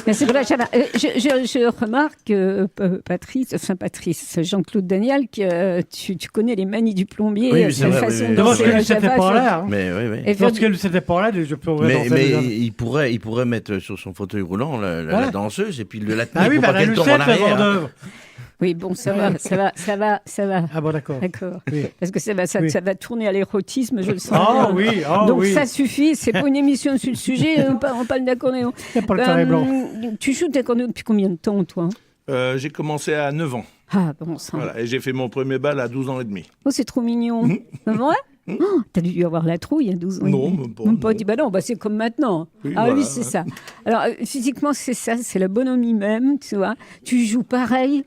Speaker 1: Mais c'est vrai, je remarque, Patrice, Jean-Claude Daniel, que tu connais les manies du plombier,
Speaker 2: Oui,
Speaker 1: la
Speaker 2: c'est vrai,
Speaker 1: façon
Speaker 2: oui, oui.
Speaker 1: dont
Speaker 3: Parce
Speaker 1: c'est
Speaker 3: que
Speaker 1: la
Speaker 3: lui, c'était
Speaker 1: java,
Speaker 3: pas là. Hein.
Speaker 2: Mais oui, oui.
Speaker 1: Et faire
Speaker 3: Parce que lui, c'était pas là, je peux danser
Speaker 2: Mais
Speaker 3: déjà.
Speaker 2: il pourrait mettre sur son fauteuil roulant la danseuse et puis la tenir
Speaker 3: Ah oui,
Speaker 2: pour
Speaker 3: bah
Speaker 2: pas
Speaker 3: la
Speaker 2: qu'elle tombe en
Speaker 3: Lucette, le
Speaker 2: arrière.
Speaker 3: vendeur.
Speaker 1: Oui, bon, ça va.
Speaker 3: Ah bon, d'accord.
Speaker 1: D'accord.
Speaker 3: Oui.
Speaker 1: Parce que ça va tourner à l'érotisme, je le sens.
Speaker 3: Ah
Speaker 1: bien.
Speaker 3: oui,
Speaker 1: Donc
Speaker 3: oui.
Speaker 1: ça suffit, c'est pas une émission sur le sujet, on parle d'accordéon.
Speaker 3: Il n'y a pas le carré blanc.
Speaker 1: Tu joues d'accordéon depuis combien de temps, toi?
Speaker 4: J'ai commencé à 9 ans.
Speaker 1: Ah, bon sang.
Speaker 4: Voilà, et j'ai fait mon premier bal à 12 ans et demi.
Speaker 1: Oh, c'est trop mignon. C'est vrai? Oh, t'as dû avoir la trouille à 12 ans.
Speaker 4: Non, même pas.
Speaker 1: Même pas
Speaker 4: non.
Speaker 1: dit, bah non, bah c'est comme maintenant.
Speaker 4: Oui,
Speaker 1: Ah
Speaker 4: voilà.
Speaker 1: oui, c'est ça. Alors, physiquement, c'est ça, c'est la bonhomie même, tu vois. Tu joues pareil,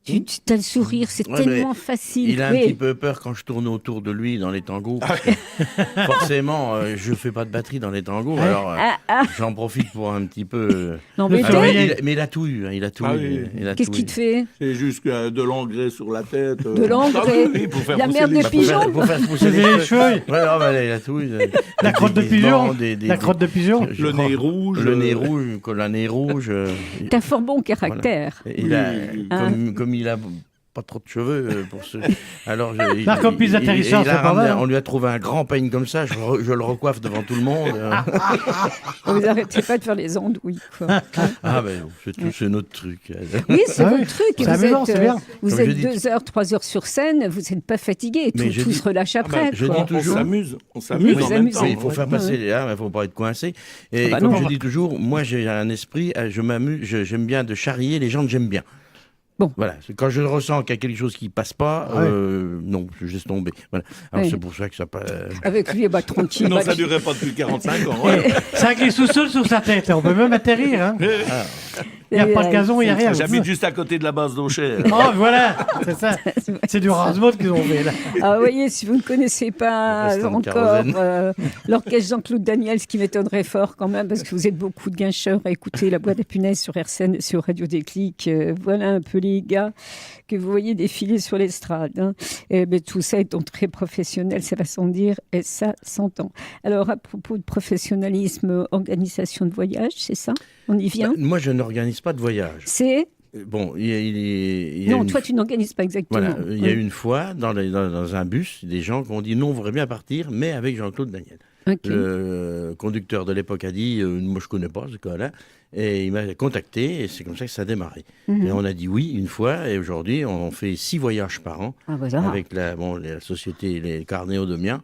Speaker 1: tu as le sourire, c'est
Speaker 2: Ouais,
Speaker 1: tellement
Speaker 2: mais
Speaker 1: facile.
Speaker 2: Il a un
Speaker 1: Oui.
Speaker 2: petit peu peur quand je tourne autour de lui dans les tangos. Forcément, je fais pas de batterie dans les tangos, alors j'en profite pour un petit peu.
Speaker 1: L'embêter.
Speaker 2: Alors, mais il a tout eu, hein, il a tout
Speaker 4: Ah
Speaker 2: eu.
Speaker 4: oui.
Speaker 2: Il a
Speaker 1: Qu'est-ce
Speaker 2: tout
Speaker 1: qu'il
Speaker 2: eu.
Speaker 1: te fait?
Speaker 4: C'est juste de l'engrais sur la tête.
Speaker 1: De l'engrais.
Speaker 4: Ah oui, pour faire
Speaker 1: La
Speaker 4: pousser
Speaker 1: merde
Speaker 4: les
Speaker 1: des
Speaker 4: cheveux.
Speaker 1: pigeons.
Speaker 2: Pour faire pousser
Speaker 3: C'est
Speaker 2: les
Speaker 3: des cheveux.
Speaker 2: Ouais, non, mais il a tout eu.
Speaker 3: La crotte de pigeon. La crotte de pigeon.
Speaker 4: Le nez rouge.
Speaker 2: Le nez rouge, le nez rouge.
Speaker 1: T'as fort bon caractère.
Speaker 2: Il a,
Speaker 4: Oui.
Speaker 2: comme il a pas trop de cheveux pour ce. Alors,
Speaker 3: L'arcopise d'atterrissage, c'est pas mal, hein.
Speaker 2: On lui a trouvé un grand peigne comme ça. Je le recoiffe devant tout le monde.
Speaker 1: Vous arrêtez pas de faire les andouilles, quoi.
Speaker 2: Ah ben, c'est notre truc.
Speaker 1: Oui, c'est
Speaker 3: Ah
Speaker 1: votre
Speaker 3: oui.
Speaker 1: truc.
Speaker 3: C'est amusant, c'est bien.
Speaker 1: Vous
Speaker 2: Comme
Speaker 1: êtes
Speaker 2: je dis-
Speaker 1: 2 heures, 3 heures sur scène, vous n'êtes pas fatigué.
Speaker 2: Mais
Speaker 1: Tout,
Speaker 2: je
Speaker 1: tout
Speaker 2: dis-
Speaker 1: se relâche après.
Speaker 2: je
Speaker 1: quoi.
Speaker 2: dis
Speaker 4: On
Speaker 2: toujours.
Speaker 4: s'amuse. On
Speaker 1: Oui,
Speaker 4: s'amuse
Speaker 1: vous
Speaker 4: en même
Speaker 1: amusez.
Speaker 4: temps.
Speaker 2: Oui, il faut faire passer les armes, il ne faut pas être coincé. Et
Speaker 1: bah
Speaker 2: comme
Speaker 1: non.
Speaker 2: je dis toujours, moi j'ai un esprit, je m'amuse, j'aime bien de charrier les gens que j'aime bien.
Speaker 1: Bon.
Speaker 2: Voilà, quand je ressens qu'il y a quelque chose qui passe pas,
Speaker 3: Ouais.
Speaker 2: non, je laisse tomber. Voilà. Alors
Speaker 1: Oui.
Speaker 2: c'est pour ça que ça passe.
Speaker 1: Avec lui, bah, tranquille.
Speaker 4: Sinon,
Speaker 1: bah,
Speaker 4: ça ne durerait pas depuis 45 ans. Ouais.
Speaker 3: Ça glisse tout seul sur sa tête. On peut même atterrir. Hein. Il n'y a pas de gazon, il n'y a rien.
Speaker 4: J'habite juste à côté de la base d'Aucher.
Speaker 3: Oh, voilà, c'est ça. C'est du Rasmod qu'ils ont fait, là.
Speaker 1: Ah, vous voyez, si vous ne connaissez pas
Speaker 2: Restant de
Speaker 1: encore
Speaker 2: kérosène.
Speaker 1: l'orchestre Jean-Claude Daniel, ce qui m'étonnerait fort quand même, parce que vous êtes beaucoup de guincheurs à écouter La Boîte à Punaises sur RCN, sur Radio Déclic. Voilà un peu les gars que vous voyez défiler sur l'estrade. Hein. Et, ben, tout ça étant très professionnel, ça va sans dire, et ça s'entend. Alors, à propos de professionnalisme, organisation de voyage, c'est ça? On y vient?
Speaker 2: Moi je n'organise pas de voyage.
Speaker 1: C'est...
Speaker 2: Bon, il y a
Speaker 1: Non,
Speaker 2: une
Speaker 1: toi, tu n'organises pas exactement.
Speaker 2: Voilà, il y a
Speaker 1: Oui.
Speaker 2: une fois, dans un bus, des gens qui ont dit non, on voudrait bien partir, mais avec Jean-Claude Daniel.
Speaker 1: Ok.
Speaker 2: Le conducteur de l'époque a dit moi je connais pas ce gars-là, et il m'a contacté, et c'est comme ça que ça a démarré.
Speaker 1: Mhm.
Speaker 2: Et on a dit oui une fois, et aujourd'hui on fait 6 voyages par an
Speaker 1: Ah, voilà.
Speaker 2: avec la société, les Carnéo de Mien,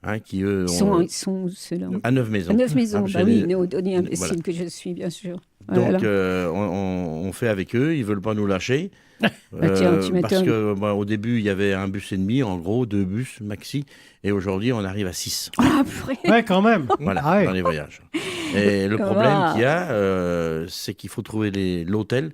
Speaker 2: hein, qui eux
Speaker 1: Ils sont ceux-là.
Speaker 2: à 9 maisons.
Speaker 1: À 9 maisons,
Speaker 2: Ah,
Speaker 1: bah oui,
Speaker 2: les-
Speaker 1: néo-donné imbécile
Speaker 2: Voilà.
Speaker 1: que je suis, bien sûr.
Speaker 2: Donc
Speaker 1: Voilà.
Speaker 2: on fait avec eux, ils veulent pas nous lâcher.
Speaker 1: tiens, tu
Speaker 2: Parce
Speaker 1: m'étonnes.
Speaker 2: que au début il y avait un bus et demi, en gros 2 bus maxi, et aujourd'hui on arrive à 6.
Speaker 1: Ah, purée.
Speaker 3: Ouais, quand même.
Speaker 2: Voilà,
Speaker 3: Ah ouais.
Speaker 2: dans les voyages. Et le
Speaker 1: Comment
Speaker 2: problème
Speaker 1: va
Speaker 2: qu'il y a, c'est qu'il faut trouver l'hôtel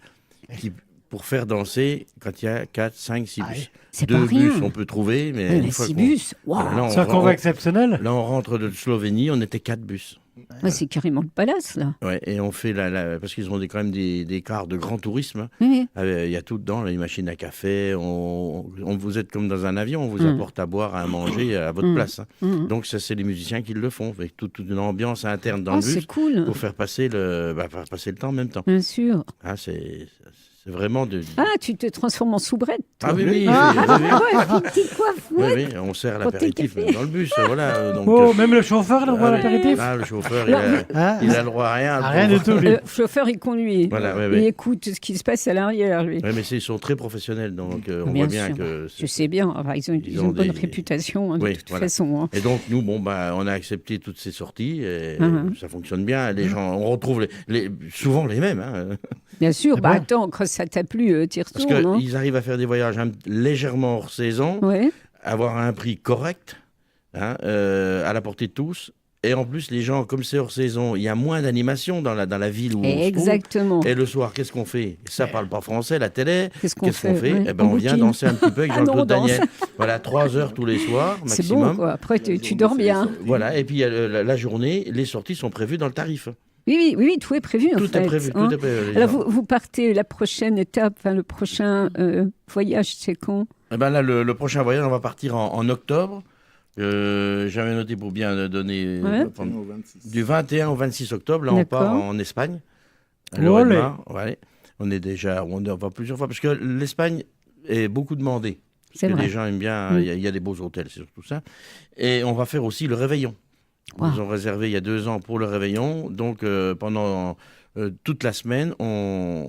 Speaker 2: pour faire danser quand il y a 4, 5, 6
Speaker 3: Ah
Speaker 2: bus.
Speaker 3: ouais.
Speaker 1: C'est
Speaker 2: 2
Speaker 1: pas
Speaker 2: bus,
Speaker 1: rien.
Speaker 2: on peut trouver, mais
Speaker 1: Oui,
Speaker 2: une
Speaker 1: mais
Speaker 2: fois
Speaker 1: 6
Speaker 2: qu'on-
Speaker 1: bus, waouh.
Speaker 2: Voilà, là,
Speaker 3: C'est un convoi exceptionnel.
Speaker 2: Là, on rentre de Slovénie, on était 4 bus.
Speaker 1: Ouais, c'est carrément le palace, là.
Speaker 2: Ouais, et on fait parce qu'ils ont quand même des cars de grand tourisme. Hein.
Speaker 1: Oui, oui.
Speaker 2: Il y a tout dedans, les machines à café. Vous êtes comme dans un avion, on vous
Speaker 1: Mm.
Speaker 2: apporte à boire, à manger à votre
Speaker 1: Mm.
Speaker 2: place. Hein.
Speaker 1: Mhm.
Speaker 2: Donc ça, c'est les musiciens qui le font, avec toute une ambiance interne dans
Speaker 1: Oh,
Speaker 2: le
Speaker 1: c'est
Speaker 2: bus
Speaker 1: cool,
Speaker 2: pour faire passer le temps en même temps.
Speaker 1: bien sûr.
Speaker 2: Ah, c'est vraiment de.
Speaker 1: Ah, tu te transformes en soubrette.
Speaker 2: Ah oui, oui,
Speaker 3: Ah.
Speaker 2: oui, oui, oui.
Speaker 1: Ouais, petite coiffe,
Speaker 2: Oui,
Speaker 1: ouais.
Speaker 2: oui, on sert
Speaker 1: Pour tes
Speaker 2: l'apéritif
Speaker 1: cafés.
Speaker 2: dans le bus, voilà. Donc,
Speaker 3: Oh, même le chauffeur, il envoie l'apéritif.
Speaker 2: le chauffeur,
Speaker 3: Hein
Speaker 2: il a le droit à rien. le
Speaker 3: Ah, rien du
Speaker 2: pauvre.
Speaker 3: tout, lui.
Speaker 1: Le chauffeur, il conduit.
Speaker 2: Voilà, ouais,
Speaker 1: Il
Speaker 2: ouais.
Speaker 1: écoute ce qui se passe à l'arrière, lui.
Speaker 2: Ouais, mais ils sont très professionnels, donc on
Speaker 1: Bien
Speaker 2: voit bien
Speaker 1: sûr.
Speaker 2: que.
Speaker 1: Je sais bien, enfin, ils ont une bonne réputation, hein, de
Speaker 2: Oui,
Speaker 1: toute
Speaker 2: voilà.
Speaker 1: façon. Hein.
Speaker 2: Et donc, nous, on a accepté toutes ces sorties, et
Speaker 1: Mhm.
Speaker 2: ça fonctionne bien. Les gens, on retrouve souvent les mêmes. Hein,
Speaker 1: Bien sûr,
Speaker 3: C'est
Speaker 1: bah
Speaker 3: bon.
Speaker 1: attends, quand ça t'a plu, t'y
Speaker 2: parce
Speaker 1: retournes. Hein.
Speaker 2: qu'ils arrivent à faire des voyages légèrement hors saison,
Speaker 1: Ouais.
Speaker 2: avoir un prix correct, hein, à la portée de tous. Et en plus, les gens, comme c'est hors saison, il y a moins d'animation dans la ville où on se trouve.
Speaker 1: Exactement.
Speaker 2: Et le soir, qu'est-ce qu'on fait? Ça parle pas français, la télé.
Speaker 1: Qu'est-ce qu'on
Speaker 2: Qu'est-ce qu'on fait?
Speaker 1: ouais.
Speaker 2: Eh ben, on vient
Speaker 1: bouquine.
Speaker 2: danser un petit peu avec
Speaker 1: Ah non,
Speaker 2: Jean-Claude
Speaker 1: on danse.
Speaker 2: Daniel. Voilà, 3 heures tous les soirs,
Speaker 1: C'est
Speaker 2: maximum.
Speaker 1: bon, quoi. Après, tu dors bien.
Speaker 2: Voilà, et puis la journée, les sorties sont prévues dans le tarif.
Speaker 1: Oui, tout est prévu, en
Speaker 2: Tout
Speaker 1: fait.
Speaker 2: est prévu.
Speaker 1: hein.
Speaker 2: Tout est prévu.
Speaker 1: Alors, vous partez, la prochaine étape, enfin, le prochain voyage, c'est quand?
Speaker 2: Eh ben là, le prochain voyage, on va partir en octobre. J'avais noté pour bien donner
Speaker 1: Ouais.
Speaker 2: du 21 au 26 octobre. Là, on part
Speaker 1: D'accord.
Speaker 2: en Espagne. À
Speaker 3: Olé.
Speaker 2: Lloret-de-Mar. Ouais. On va plusieurs fois parce que l'Espagne est beaucoup demandée.
Speaker 1: C'est
Speaker 2: Parce que
Speaker 1: vrai.
Speaker 2: les gens aiment bien.
Speaker 1: Mm.
Speaker 2: Il y a des beaux hôtels, c'est surtout ça. Et on va faire aussi le réveillon.
Speaker 1: Wow.
Speaker 2: Ils ont réservé il y a 2 ans pour le réveillon. Donc pendant toute la semaine, on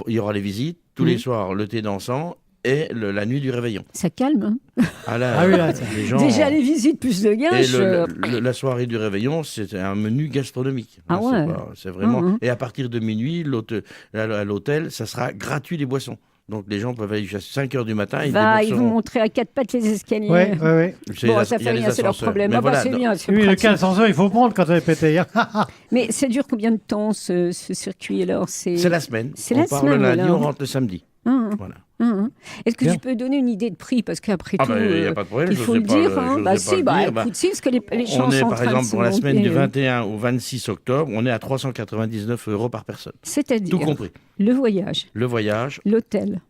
Speaker 2: il y aura les visites, tous les soirs, le thé dansant et la nuit du réveillon.
Speaker 1: Ça calme, hein.
Speaker 2: Ah là,
Speaker 3: oui, là,
Speaker 2: les gens...
Speaker 1: Déjà les visites plus de
Speaker 2: Et
Speaker 1: gâches.
Speaker 2: la soirée du réveillon, c'est un menu gastronomique.
Speaker 1: Ah ouais.
Speaker 2: C'est vraiment... Et à partir de minuit, à l'hôtel, ça sera gratuit les boissons. Donc les gens peuvent aller jusqu'à 5 h du matin.
Speaker 1: Ils vont montrer à 4 pattes les escaliers.
Speaker 3: Oui.
Speaker 1: Bon, ça fait rien, c'est leur problème. Ah bah, c'est bien, c'est
Speaker 3: oui,
Speaker 1: pratique.
Speaker 3: le ascenseur, il faut prendre quand on est pété.
Speaker 1: Mais ça dure combien de temps ce circuit alors?
Speaker 2: C'est la semaine.
Speaker 1: C'est
Speaker 2: on
Speaker 1: la
Speaker 2: part
Speaker 1: semaine,
Speaker 2: le lundi,
Speaker 1: alors.
Speaker 2: on rentre le samedi. Voilà.
Speaker 1: Est-ce que
Speaker 3: Bien.
Speaker 1: tu peux donner une idée de prix? Parce qu'après tout,
Speaker 2: il n'y a pas de problème.
Speaker 1: il faut le dire. Écoute, si, parce que les gens
Speaker 2: on est
Speaker 1: sont en
Speaker 2: par
Speaker 1: train de
Speaker 2: exemple
Speaker 1: se
Speaker 2: pour la semaine
Speaker 1: monter,
Speaker 2: du 21 au 26 octobre, on est à 399 € par personne.
Speaker 1: C'est-à-dire
Speaker 2: Tout compris.
Speaker 1: le voyage,
Speaker 2: Le voyage,
Speaker 1: l'hôtel,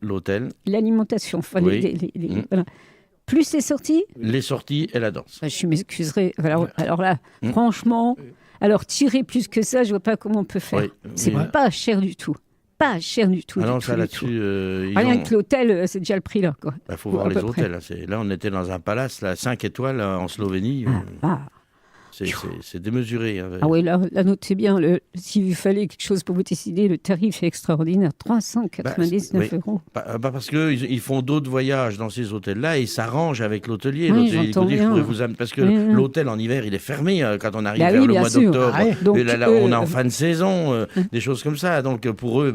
Speaker 2: l'alimentation,
Speaker 1: enfin,
Speaker 2: Oui.
Speaker 1: voilà. Plus les sorties.
Speaker 2: les sorties et la danse.
Speaker 1: Je m'excuserai. Alors là, franchement, alors tirer plus que ça, je vois pas comment on peut faire.
Speaker 2: Oui.
Speaker 1: C'est
Speaker 2: Oui.
Speaker 1: pas cher du tout. Pas cher du tout.
Speaker 2: Ah non,
Speaker 1: du
Speaker 2: ça
Speaker 1: tout,
Speaker 2: là-dessus,
Speaker 1: du tout.
Speaker 2: ils
Speaker 1: Rien
Speaker 2: ont-
Speaker 1: que l'hôtel, c'est déjà le prix là.
Speaker 2: Bah, faut
Speaker 1: Ou
Speaker 2: voir
Speaker 1: à
Speaker 2: les
Speaker 1: peu près.
Speaker 2: hôtels. Là, on était dans un palace, là, 5 étoiles en Slovénie.
Speaker 1: Ah.
Speaker 2: C'est démesuré.
Speaker 1: Ah oui, là, notez bien, s'il vous fallait quelque chose pour vous décider, le tarif est extraordinaire, 399 €.
Speaker 2: Parce qu'ils font d'autres voyages dans ces hôtels-là et ils s'arrangent avec l'hôtelier.
Speaker 1: Oui,
Speaker 2: L'hôtelier,
Speaker 1: j'entends
Speaker 2: écoutez, je
Speaker 1: bien.
Speaker 2: pourrais vous parce que
Speaker 1: Oui.
Speaker 2: l'hôtel en hiver, il est fermé quand on arrive
Speaker 1: Bah
Speaker 2: vers
Speaker 1: oui,
Speaker 2: le
Speaker 1: bien
Speaker 2: mois
Speaker 1: sûr.
Speaker 2: d'octobre.
Speaker 3: Ah ouais.
Speaker 1: Donc,
Speaker 2: Et là, on est en fin de saison, des choses comme ça. Donc pour eux,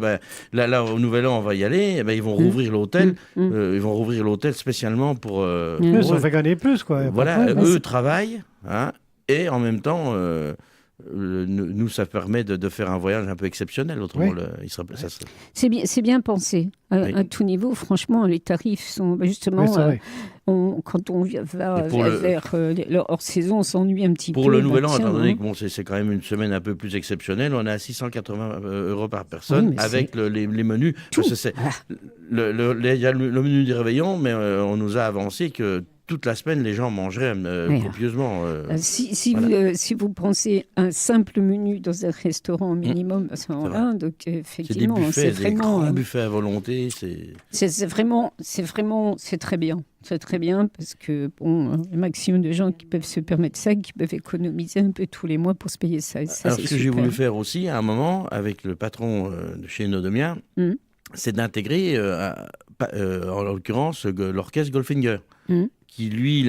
Speaker 2: là, au Nouvel An, on va y aller. Ils vont rouvrir l'hôtel. Ils vont rouvrir l'hôtel spécialement pour
Speaker 3: Mais
Speaker 2: pour
Speaker 3: ça
Speaker 2: eux.
Speaker 3: fait gagner plus, quoi.
Speaker 2: Voilà,
Speaker 1: Ouais,
Speaker 2: eux travaillent, hein, et en même temps, nous, ça permet de faire un voyage un peu exceptionnel. Autrement,
Speaker 3: Oui.
Speaker 2: ça serait...
Speaker 1: C'est bien pensé.
Speaker 2: Oui.
Speaker 1: À tout niveau, franchement, les tarifs sont justement.
Speaker 3: Oui, c'est vrai.
Speaker 1: Quand on va
Speaker 2: Et pour
Speaker 1: vers le hors-saison, on s'ennuie un petit peu.
Speaker 2: Pour le Nouvel An,
Speaker 1: tiens,
Speaker 2: étant donné
Speaker 1: hein.
Speaker 2: que c'est quand même une semaine un peu plus exceptionnelle, on est à 680 € par personne,
Speaker 1: Oui, mais
Speaker 2: avec les menus.
Speaker 1: Tout.
Speaker 2: Parce que il y a le menu du réveillon, mais on nous a avancé que toute la semaine, les gens mangeraient copieusement.
Speaker 1: Si vous pensez un simple menu dans un restaurant minimum à ce moment-là, donc
Speaker 2: C'est des
Speaker 1: effectivement,
Speaker 2: buffets,
Speaker 1: c'est
Speaker 2: des
Speaker 1: vraiment,
Speaker 2: grands buffets à volonté.
Speaker 1: c'est très bien. C'est très bien parce que le maximum de gens qui peuvent se permettre ça, qui peuvent économiser un peu tous les mois pour se payer ça. Et ça,
Speaker 2: Alors,
Speaker 1: c'est
Speaker 2: ce que j'ai
Speaker 1: super.
Speaker 2: voulu faire aussi, à un moment, avec le patron de chez Nodomia, c'est d'intégrer, en l'occurrence, l'orchestre Goldfinger, qui, lui,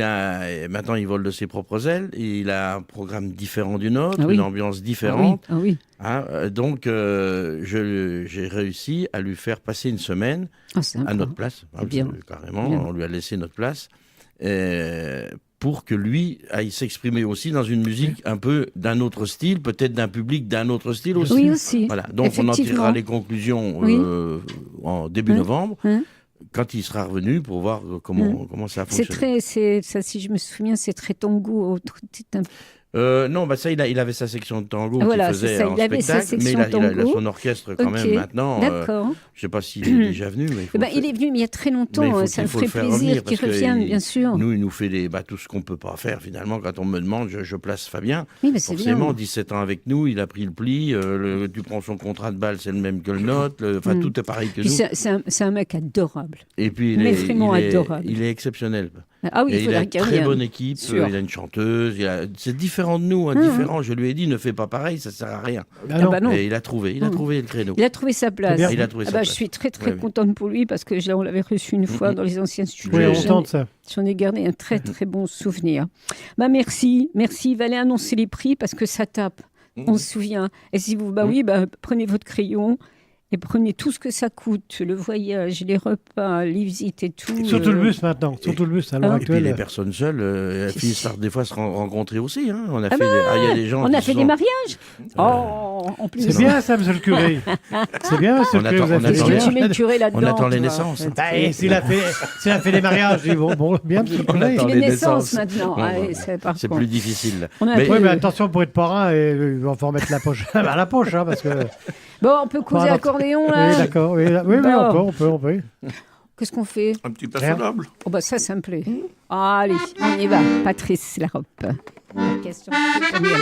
Speaker 2: maintenant, il vole de ses propres ailes, et il a un programme différent du nôtre,
Speaker 1: Ah oui.
Speaker 2: une ambiance différente.
Speaker 1: Ah oui.
Speaker 2: Donc, j'ai réussi à lui faire passer une semaine
Speaker 1: Sympa.
Speaker 2: à notre place.
Speaker 1: bien.
Speaker 2: Carrément,
Speaker 1: Bien.
Speaker 2: on lui a laissé notre place. Pour que lui aille s'exprimer aussi dans une musique un peu d'un autre style, peut-être d'un public d'un autre style aussi.
Speaker 1: Oui, aussi.
Speaker 2: Voilà. Donc on en tirera les conclusions
Speaker 1: Oui.
Speaker 2: en début novembre,
Speaker 1: Hein.
Speaker 2: quand il sera revenu pour voir comment ça a fonctionné.
Speaker 1: Ça, si je me souviens, c'est très tango.
Speaker 2: Non, ça, il avait sa section de tango
Speaker 1: Voilà,
Speaker 2: qu'il
Speaker 1: c'est
Speaker 2: faisait
Speaker 1: ça,
Speaker 2: en
Speaker 1: il avait sa
Speaker 2: spectacle, mais
Speaker 1: section
Speaker 2: il a
Speaker 1: tango.
Speaker 2: son orchestre quand
Speaker 1: Ok,
Speaker 2: même maintenant.
Speaker 1: D'accord.
Speaker 2: Je ne sais pas s'il est déjà venu, mais
Speaker 1: Il est venu, mais il y a très
Speaker 2: Mais il
Speaker 1: longtemps.
Speaker 2: faut
Speaker 1: Ça me
Speaker 2: qu'il faut
Speaker 1: ferait
Speaker 2: le faire
Speaker 1: plaisir
Speaker 2: revenir,
Speaker 1: qu'il
Speaker 2: parce que
Speaker 1: revienne, bien sûr.
Speaker 2: Nous, il nous fait tout ce qu'on ne peut pas faire finalement. Quand on me demande, je place Fabien.
Speaker 1: Oui, mais c'est
Speaker 2: Forcément,
Speaker 1: bien.
Speaker 2: 17 ans avec nous, il a pris le pli. Tu prends son contrat de balle, c'est le même que le nôtre. Tout est pareil que
Speaker 1: Puis
Speaker 2: nous.
Speaker 1: c'est un mec adorable.
Speaker 2: Et puis,
Speaker 1: mais vraiment adorable.
Speaker 2: il est exceptionnel.
Speaker 1: Ah oui,
Speaker 2: Et
Speaker 1: il faut
Speaker 2: il a
Speaker 1: la
Speaker 2: une très
Speaker 1: regarder.
Speaker 2: bonne équipe,
Speaker 1: Sûr.
Speaker 2: il a une chanteuse, c'est différent de nous, différent. Je lui ai dit, ne fais pas pareil, ça sert à rien.
Speaker 3: Ah non.
Speaker 1: bah non.
Speaker 2: Et il a trouvé le créneau.
Speaker 1: Il a trouvé sa place.
Speaker 3: C'est bien.
Speaker 2: Il a trouvé sa
Speaker 1: Je
Speaker 2: place.
Speaker 1: suis très très
Speaker 2: Oui.
Speaker 1: contente pour lui parce que on l'avait reçu une fois dans les anciens studios.
Speaker 3: Oui, on
Speaker 1: J'en ai-
Speaker 3: tente ça.
Speaker 1: J'en ai gardé un très très bon souvenir. Merci. Il va aller annoncer les prix parce que ça tape. On se souvient. Et si vous, prenez votre crayon et prenez tout ce que ça coûte, le voyage, les repas, les visites et tout.
Speaker 3: Surtout le bus maintenant. Surtout le bus à l'heure
Speaker 1: Hein.
Speaker 2: Et puis les
Speaker 3: actuelle.
Speaker 2: personnes seules, elles finissent par des fois se rencontrer aussi. Hein. On a
Speaker 1: Ah
Speaker 2: fait il y a des gens
Speaker 1: On
Speaker 2: qui
Speaker 1: a fait
Speaker 2: sont-
Speaker 1: des mariages. En plus.
Speaker 3: C'est bien ça, monsieur le curé. C'est bien, monsieur
Speaker 2: On
Speaker 3: le curé.
Speaker 2: attend-
Speaker 3: Vous avez
Speaker 2: on
Speaker 3: fait
Speaker 1: Est-ce
Speaker 2: attend
Speaker 3: des
Speaker 1: que tu
Speaker 3: mariages.
Speaker 1: mets le curé là-dedans?
Speaker 2: On attend les
Speaker 1: toi
Speaker 2: naissances.
Speaker 3: Et s'il a fait les mariages, je dis, bon, bien, monsieur le curé.
Speaker 2: attend
Speaker 1: Les
Speaker 2: les
Speaker 1: naissances
Speaker 2: naissances.
Speaker 1: maintenant.
Speaker 2: Bon,
Speaker 1: Allez,
Speaker 2: bah,
Speaker 1: c'est par
Speaker 2: C'est
Speaker 1: contre.
Speaker 2: plus difficile.
Speaker 1: On a
Speaker 2: Mais-
Speaker 3: Oui, mais attention pour être parrain, il va falloir mettre la poche à la poche, hein, parce que.
Speaker 1: Bon, on peut causer
Speaker 3: Voilà.
Speaker 1: accordéon
Speaker 3: Oui,
Speaker 1: là.
Speaker 3: d'accord. Oui,
Speaker 1: Bon.
Speaker 3: on peut.
Speaker 1: Qu'est-ce qu'on fait?
Speaker 4: Un petit personnable.
Speaker 1: Oh bah ça me plaît. Allez, on y va. Patrice Larope. Question. On y va.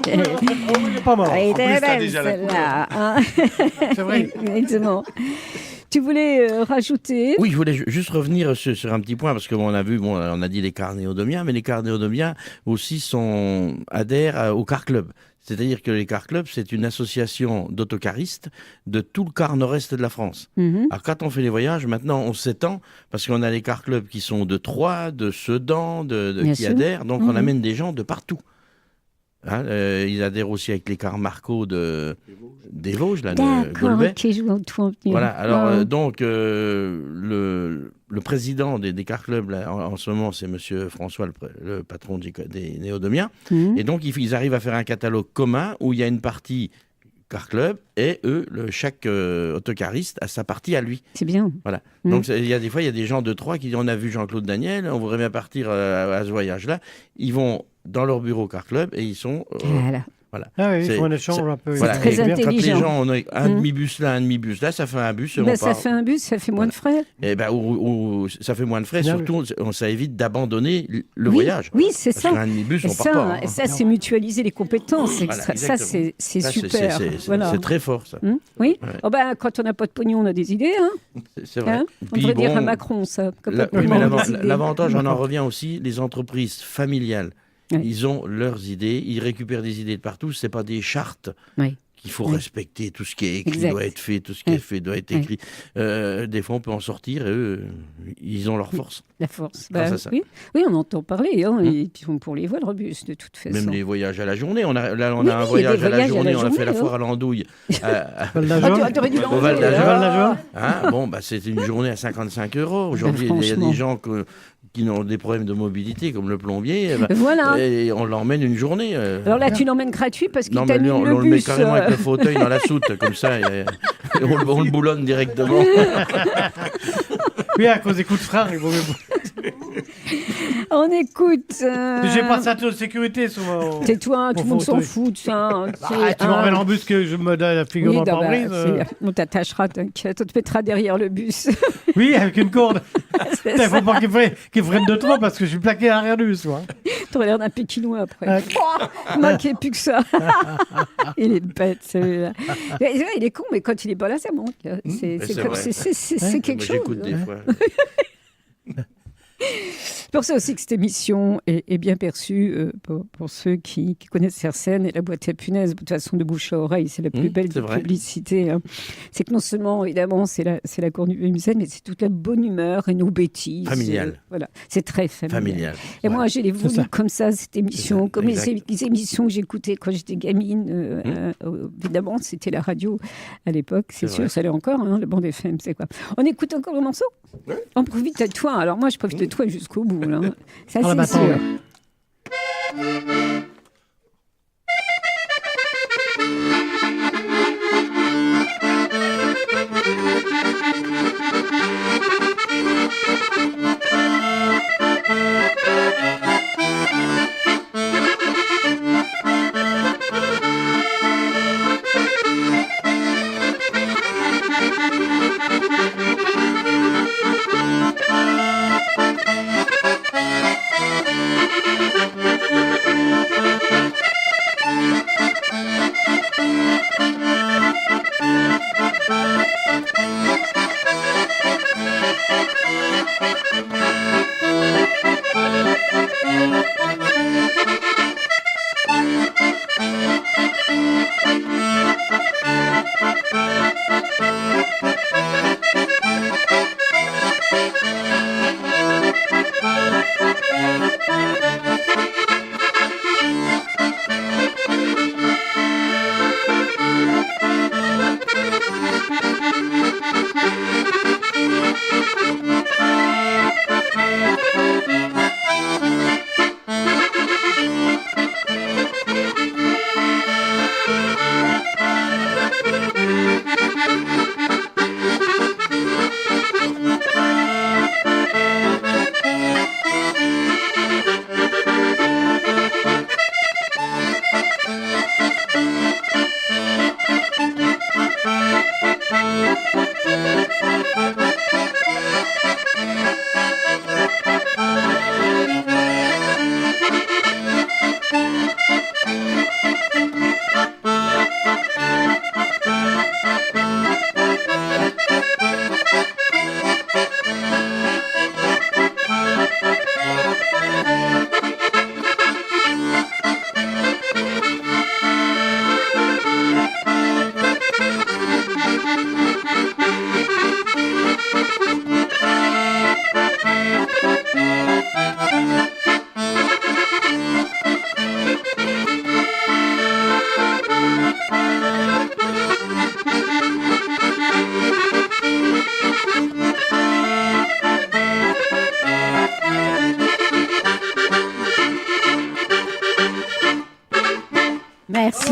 Speaker 3: il est pas mort.
Speaker 1: Elle était
Speaker 4: t'as
Speaker 1: belle,
Speaker 4: déjà la
Speaker 1: celle-là, hein.
Speaker 3: C'est vrai.
Speaker 1: Exactement. Tu voulais rajouter?
Speaker 2: Oui, je voulais juste revenir sur un petit point, parce qu'on a vu, on a dit les cars néodomiens, mais les cars néodomiens aussi adhèrent au car club. C'est-à-dire que les car clubs, c'est une association d'autocaristes de tout le quart nord-est de la France. Alors quand on fait les voyages, maintenant on s'étend, parce qu'on a les car clubs qui sont de Troyes, de Sedan, qui
Speaker 1: sûr.
Speaker 2: adhèrent, donc on amène des gens de partout. Hein, ils adhèrent aussi avec les cars Marco des Vosges, là, de
Speaker 1: D'accord,
Speaker 2: Golbet.
Speaker 1: ok, je vois tout en venir.
Speaker 2: Voilà, alors
Speaker 1: Ah.
Speaker 2: donc le président des car clubs là, en ce moment, c'est Monsieur François, le patron des néodomiens. Et donc ils arrivent à faire un catalogue commun où il y a une partie car club et chaque autocariste a sa partie à lui.
Speaker 1: C'est bien.
Speaker 2: Voilà. Donc il y a des gens de Troyes qui disent on a vu Jean-Claude Daniel, on voudrait bien partir à ce voyage-là. Ils vont dans leur bureau car club et ils sont
Speaker 1: Voilà.
Speaker 2: voilà.
Speaker 3: Ah oui, ils
Speaker 2: C'est-
Speaker 3: font un échange un peu.
Speaker 2: Voilà.
Speaker 1: très
Speaker 2: Et quand les
Speaker 1: intelligent.
Speaker 2: gens ont un demi-bus là, un demi-bus là, ça fait un bus et
Speaker 1: Ben,
Speaker 2: on
Speaker 1: ça
Speaker 2: part.
Speaker 1: fait un bus, ça fait moins de frais.
Speaker 2: Eh ben, ça fait moins de frais,
Speaker 3: Bien
Speaker 2: surtout ça évite d'abandonner le
Speaker 1: Oui,
Speaker 2: voyage.
Speaker 1: oui, c'est
Speaker 2: Parce
Speaker 1: ça.
Speaker 2: qu'un demi-bus,
Speaker 1: Et
Speaker 2: on part pas. hein.
Speaker 1: ça, c'est mutualiser les compétences.
Speaker 2: Voilà,
Speaker 1: Ça,
Speaker 2: exactement.
Speaker 1: c'est
Speaker 2: Ça,
Speaker 1: super. Voilà.
Speaker 2: c'est très fort, ça.
Speaker 1: Oui.
Speaker 2: Ouais.
Speaker 1: Oh ben, quand on n'a pas de pognon, on a des idées. Hein.
Speaker 2: C'est vrai.
Speaker 1: Hein,
Speaker 2: Et
Speaker 1: on
Speaker 2: puis,
Speaker 1: devrait dire
Speaker 2: bon,
Speaker 1: à Macron, ça. Comme
Speaker 2: oui,
Speaker 1: pas
Speaker 2: mais
Speaker 1: des idées.
Speaker 2: l'avantage, on en revient aussi, les entreprises familiales,
Speaker 1: Oui.
Speaker 2: ils ont leurs idées, ils récupèrent des idées de partout, c'est pas des chartes.
Speaker 1: Oui.
Speaker 2: Qu'il faut
Speaker 1: Oui.
Speaker 2: respecter, tout ce qui est écrit
Speaker 1: Exact.
Speaker 2: doit être fait, tout ce qui est fait doit être
Speaker 1: Oui.
Speaker 2: écrit. Des fois, on peut en sortir et eux, ils ont leur force.
Speaker 1: La force.
Speaker 2: Grâce
Speaker 1: Ben,
Speaker 2: à ça.
Speaker 1: oui. Oui, on entend parler. Hein, et puis pour les vols rebus, de toute façon.
Speaker 2: Même les voyages à la journée. On a
Speaker 1: Oui,
Speaker 2: un
Speaker 1: il y a des
Speaker 2: voyage à la
Speaker 1: voyages
Speaker 2: journée, on a fait la
Speaker 1: hein.
Speaker 2: foire à l'andouille.
Speaker 3: Val
Speaker 1: Ah,
Speaker 3: d'Ajol.
Speaker 1: tu aurais dû
Speaker 2: Au
Speaker 1: l'enlever,
Speaker 2: Val d'Ajol.
Speaker 3: Val d'Ajol.
Speaker 2: Hein, bon, bah, c'était une journée à 55 €. Aujourd'hui, il y a
Speaker 1: franchement.
Speaker 2: des gens qui ont des problèmes de mobilité, comme le plombier.
Speaker 1: Voilà.
Speaker 2: Et on l'emmène une journée.
Speaker 1: Alors là, tu l'emmènes gratuit parce qu'il
Speaker 2: non, mais
Speaker 1: t'a mis
Speaker 2: lui, on
Speaker 1: le
Speaker 2: le met
Speaker 1: bus.
Speaker 2: carrément avec le fauteuil dans la soute, comme ça, et on le boulonne directement.
Speaker 3: Oui, à cause des coups de frein, il vaut mieux.
Speaker 1: On écoute.
Speaker 3: J'ai pas ça de sécurité sur mon.
Speaker 1: Tais-toi, tout le monde s'en
Speaker 3: fauteuil.
Speaker 1: fout de ça. hein.
Speaker 3: Ah, tu m'emmènes en bus que je me donne la figure
Speaker 1: Oui,
Speaker 3: dans le
Speaker 1: non, bah,
Speaker 3: pare-brise.
Speaker 1: on t'attachera, t'inquiète, on te mettra derrière le bus.
Speaker 3: Oui, avec une corde.
Speaker 1: C'est
Speaker 3: Il
Speaker 1: ça.
Speaker 3: faut pas qu'il freine de trop parce que je suis plaqué à l'arrière du bus, moi.
Speaker 1: T'aurais l'air d'un Pékinois après.
Speaker 3: Ah.
Speaker 1: Il manquait plus que ça. Il est bête, celui-là. Il est con, mais quand il est pas là, ça manque. C'est
Speaker 2: c'est
Speaker 1: comme-
Speaker 2: vrai.
Speaker 1: c'est quelque
Speaker 2: Moi,
Speaker 1: chose.
Speaker 2: j'écoute des fois.
Speaker 1: C'est pour ça aussi que cette émission est bien perçue pour ceux qui connaissent Sercène et la boîte à punaises. De toute façon, de bouche à oreille, c'est la plus belle
Speaker 2: c'est
Speaker 1: des
Speaker 2: vrai.
Speaker 1: publicités. Hein. C'est que non seulement, évidemment, c'est la cornemuse, mais c'est toute la bonne humeur et nos bêtises.
Speaker 2: Familial.
Speaker 1: Voilà, c'est très familial.
Speaker 2: Familial.
Speaker 1: Et moi, je l'ai
Speaker 3: ça.
Speaker 1: voulu comme ça, cette émission,
Speaker 2: C'est ça,
Speaker 1: comme
Speaker 2: exact.
Speaker 1: les émissions que j'écoutais quand j'étais gamine. Évidemment, c'était la radio à l'époque, c'est
Speaker 2: C'est
Speaker 1: sûr,
Speaker 2: vrai.
Speaker 1: ça l'est encore, hein, le Band FM, c'est quoi. On écoute encore le morceau On profite de toi. Alors moi, je profite de toi jusqu'au bout. Là. Ça,
Speaker 3: Ah, bah,
Speaker 1: c'est
Speaker 3: attends,
Speaker 1: sûr.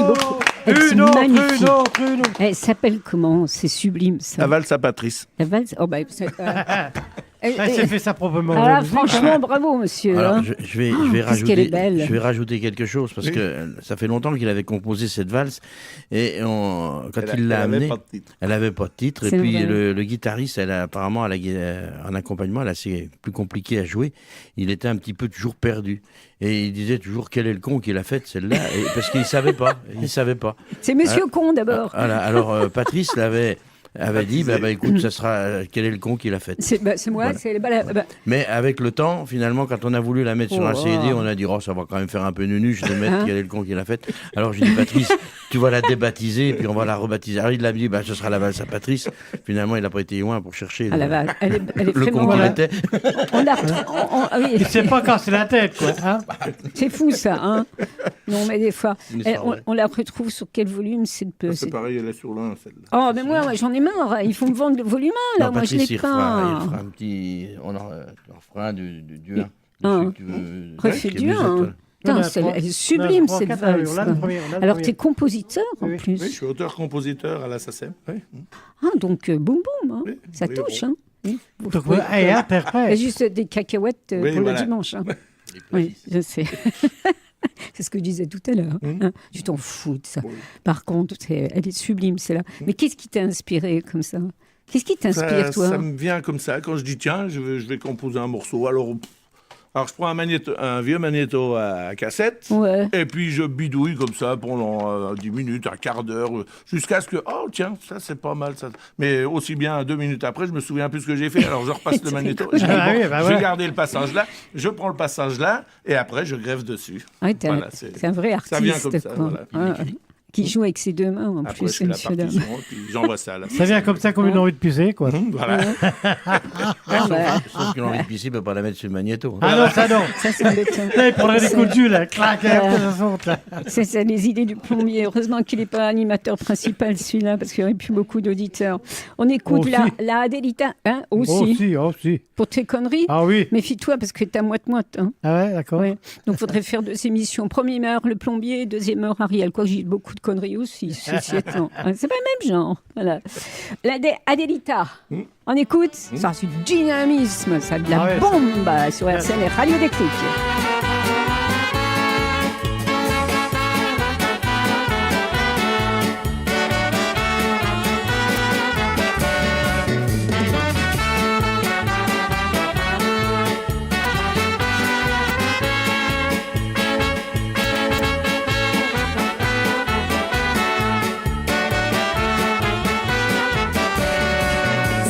Speaker 1: beaucoup. C'est
Speaker 3: Une
Speaker 1: magnifique.
Speaker 3: autre.
Speaker 1: Elle s'appelle comment? C'est sublime, ça.
Speaker 4: La valse à Patrice.
Speaker 1: La valse. Oh, bah,
Speaker 3: Elle s'est fait sa propre
Speaker 1: alors là,
Speaker 3: musique.
Speaker 1: franchement, bravo, monsieur.
Speaker 2: Alors,
Speaker 1: hein.
Speaker 2: je vais
Speaker 1: qu'est-ce qu'elle est belle.
Speaker 2: je vais rajouter quelque chose parce que ça fait longtemps qu'il avait composé cette valse et quand il l'a amenée, elle avait pas de titre. Et
Speaker 1: C'est
Speaker 2: puis
Speaker 1: vrai.
Speaker 2: le guitariste, apparemment, en accompagnement, elle c'est plus compliqué à jouer. Il était un petit peu toujours perdu et il disait toujours quel est le con qui l'a faite celle-là parce qu'il savait pas.
Speaker 1: C'est monsieur Con, d'abord.
Speaker 2: Voilà. Alors Patrice avait dit écoute, ça sera quel est le con qui l'a faite.
Speaker 1: C'est moi,
Speaker 2: Voilà. Mais avec le temps, finalement, quand on a voulu la mettre sur un CD, on a dit ça va quand même faire un peu nunuche de mettre quel est le con qui l'a faite. Alors j'ai dit Patrice, tu vas la débaptiser et puis on va la rebaptiser. Alors il l'a dit ce sera la valse à Patrice. Finalement, il n'a pas été loin pour chercher
Speaker 1: elle est
Speaker 2: le con
Speaker 1: vraiment.
Speaker 2: qu'il était.
Speaker 1: Oui.
Speaker 3: Il ne s'est pas cassé la tête, quoi. Hein.
Speaker 1: C'est fou, ça. Hein. Non, mais des fois,
Speaker 2: Une histoire vraie.
Speaker 1: on la retrouve sur quel volume? C'est
Speaker 4: pareil, elle est sur l'un, celle-là.
Speaker 1: Oh, mais moi, j'en ai marre. Il faut me vendre le volume 1, là.
Speaker 2: Non,
Speaker 1: Moi, je
Speaker 2: Patrice,
Speaker 1: l'ai
Speaker 2: il
Speaker 1: pas.
Speaker 2: fera un petit. On en fera un du 1.
Speaker 1: Un. Refais du 1. Putain, elle est sublime, cette valse. Alors, tu es compositeur, en
Speaker 3: Oui.
Speaker 1: plus.
Speaker 4: Oui, je suis auteur-compositeur à la SACEM. Oui.
Speaker 1: Ah, donc, boum, boum. Hein.
Speaker 4: Oui,
Speaker 1: Ça
Speaker 4: oui,
Speaker 1: touche.
Speaker 4: bon.
Speaker 1: Hein. Oui.
Speaker 3: Donc,
Speaker 1: Oui.
Speaker 3: et interprète.
Speaker 1: Juste des cacahuètes
Speaker 4: Oui,
Speaker 1: pour
Speaker 4: voilà.
Speaker 1: le dimanche. Hein. Oui, je sais. C'est ce que je disais tout à l'heure. Hein. Tu t'en fous de ça.
Speaker 4: Oui.
Speaker 1: Par contre, elle est sublime, celle-là. Mais qu'est-ce qui t'a inspiré comme ça? Qu'est-ce qui t'inspire, toi?
Speaker 4: Ça me vient comme ça. Quand je dis, tiens, je vais composer un morceau. Alors je prends un vieux magnéto à cassette.
Speaker 1: Ouais.
Speaker 4: Et puis je bidouille comme ça pendant 10 minutes, un quart d'heure, jusqu'à ce que, oh tiens, ça c'est pas mal. Ça. Mais aussi bien 2 minutes après, je me souviens plus ce que j'ai fait. Alors je repasse le magnéto. Je dis,
Speaker 3: Ah oui,
Speaker 4: je vais
Speaker 3: ouais.
Speaker 4: garder le passage là. Je prends le passage là. Et après, je greffe dessus.
Speaker 1: Ouais,
Speaker 4: Voilà,
Speaker 1: c'est un vrai artiste.
Speaker 4: ça vient comme ça,
Speaker 1: quoi.
Speaker 4: voilà.
Speaker 1: Qui joue avec ses deux mains, en
Speaker 4: Après,
Speaker 1: plus,
Speaker 4: je fais la
Speaker 1: monsieur dame.
Speaker 4: partition et puis j'envoie ça là.
Speaker 3: Ça vient comme ça, comme une envie de pisser, quoi.
Speaker 4: Voilà.
Speaker 1: Ah, bah,
Speaker 2: Sauf que l'envie de pisser, il ne peut pas la mettre sur le magnéto.
Speaker 3: Ah non, ça non.
Speaker 1: ça, c'est embêtant.
Speaker 3: Là, il prendrait des coups de jus, là. Clac, et après, ça saute, là.
Speaker 1: C'est les idées du plombier. Heureusement qu'il n'est pas animateur principal, celui-là, parce qu'il n'y aurait plus beaucoup d'auditeurs. On écoute
Speaker 3: Aussi.
Speaker 1: la Adélita, hein, aussi,
Speaker 3: Aussi.
Speaker 1: pour tes conneries.
Speaker 3: Ah oui.
Speaker 1: Méfie-toi, parce que t'as moite-moite. Hein.
Speaker 3: Ah ouais, d'accord.
Speaker 1: Ouais. Donc, il faudrait faire 2 émissions. Première heure, le plombier. Deuxième heure, Ariel. Quoi, j'ai beaucoup de conneries aussi, ceci étant. C'est pas le même genre. Voilà. Adélita, on écoute. Ça, c'est du dynamisme. Ça, de la
Speaker 3: Ah ouais,
Speaker 1: bombe sur RCN et Radio Déclic.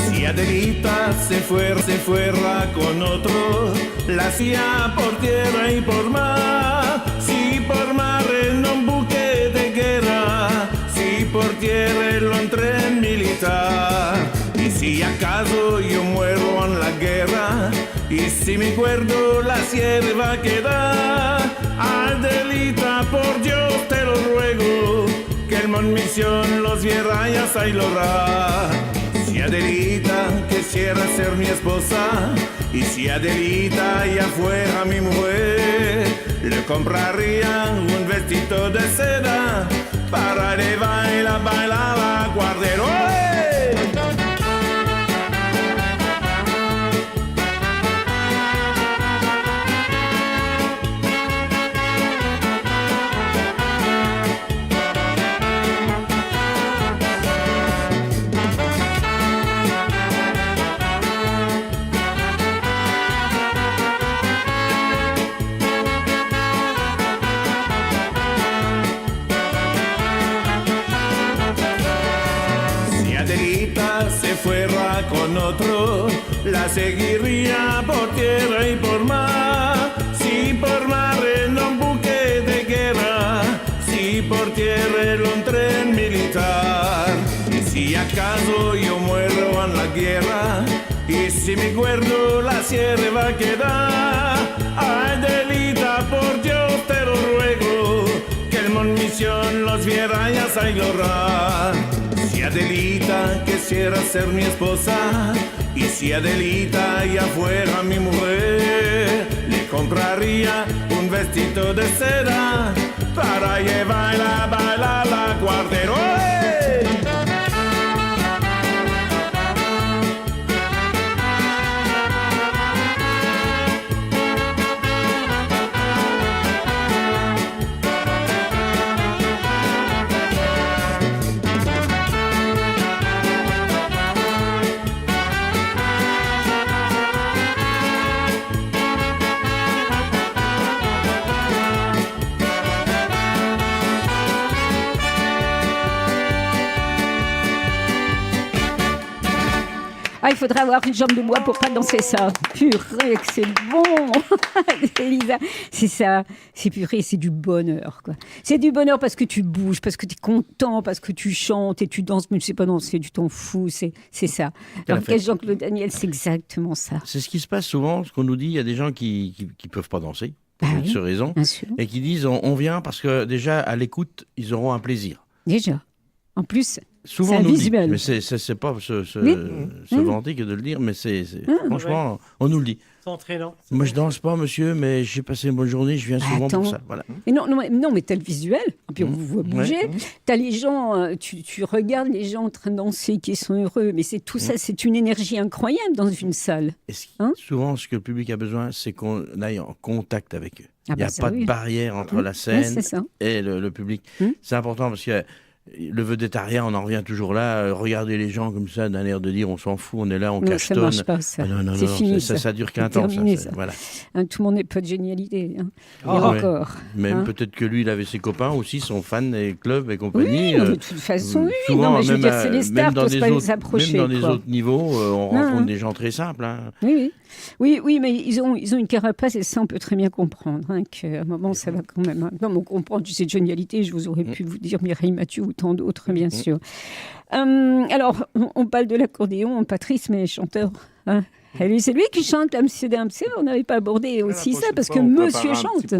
Speaker 5: Si Adelita se fuera con otro, la hacía por tierra y por mar. Si por mar en un buque de guerra, si por tierra en un tren militar. Y si acaso yo muero en la guerra, y si mi cuerpo la sierva va a quedar, Adelita, por Dios te lo ruego, que el Monmisión los viera y hasta y lograr. Si Adelita quisiera ser mi esposa, y si Adelita ya fuera mi mujer, le compraría un vestido de seda para de bailar a guardero. ¡Ey! Si Adelita se fuera con otro, la seguiría por tierra y por mar. Si por mar en un buque de guerra, si por tierra en un tren militar. Y si acaso yo muero en la guerra, y si mi cuerpo la sierra va a quedar, Adelita, por Dios te lo ruego, que el Monmisión los viera y hasta lograr. Si Adelita quisiera ser mi esposa, y si Adelita ya fuera mi mujer, le compraría un vestido de seda para llevarla, bailarla, cuartero. ¡Hey!
Speaker 1: Ah, il faudrait avoir une jambe de bois pour pas danser ça. Purée, que c'est bon. Elisa, c'est ça. C'est purée, c'est du bonheur, quoi. C'est du bonheur parce que tu bouges, parce que tu es content, parce que tu chantes et tu danses, mais tu sais pas danser, tu t'en fous. C'est ça. Alors, Jean-Claude Daniel, c'est exactement ça.
Speaker 2: C'est ce qui se passe souvent, ce qu'on nous dit. Il y a des gens qui peuvent pas danser, pour
Speaker 1: oui,
Speaker 2: ce raison, et qui disent on vient parce que déjà, à l'écoute, ils auront un plaisir.
Speaker 1: Déjà. En plus,
Speaker 2: souvent,
Speaker 1: c'est
Speaker 2: on nous
Speaker 1: visuel.
Speaker 2: dit, mais c'est pas se vanter que de le dire, mais franchement, on nous le dit.
Speaker 3: C'est entraînant.
Speaker 2: Moi, je danse pas, monsieur, mais j'ai passé une bonne journée, je viens souvent pour ça. Voilà.
Speaker 1: Mais non, mais t'as le visuel, et puis on vous voit bouger. T'as les gens, tu regardes les gens en train de danser qui sont heureux, mais c'est tout ça, c'est une énergie incroyable dans une salle.
Speaker 2: Et souvent, ce que le public a besoin, c'est qu'on aille en contact avec eux. Il n'y a pas de barrière entre la scène et le public. C'est important parce que le vedettariat, on en revient toujours là. Regarder les gens comme ça, d'un air de dire on s'en fout, on est là, on cachetonne.
Speaker 1: Ça marche pas, ça.
Speaker 2: Non,
Speaker 1: c'est fini,
Speaker 2: ça dure qu'un temps.
Speaker 1: Ça.
Speaker 2: Voilà.
Speaker 1: Tout le monde n'est pas de génialité. Et encore.
Speaker 2: Même peut-être que lui, il avait ses copains aussi, son fan et clubs et compagnie.
Speaker 1: Oui, de toute façon, oui.
Speaker 2: Souvent,
Speaker 1: non, mais je veux dire, c'est les stars, tu n'oses pas les approcher.
Speaker 2: Même dans des autres niveaux, on rencontre des gens très simples.
Speaker 1: Oui, mais ils ont une carapace et ça, on peut très bien comprendre. Qu'à un moment, ça va quand même. Non, mais on comprend, tu sais, de génialité. Je vous aurais pu vous dire Mireille Mathieu ou tant d'autres, bien sûr. Alors, on parle de l'accordéon. Patrice, mais chanteur. C'est lui qui chante, là, Monsieur Dempsey. On n'avait pas abordé aussi ça, parce que Monsieur chante.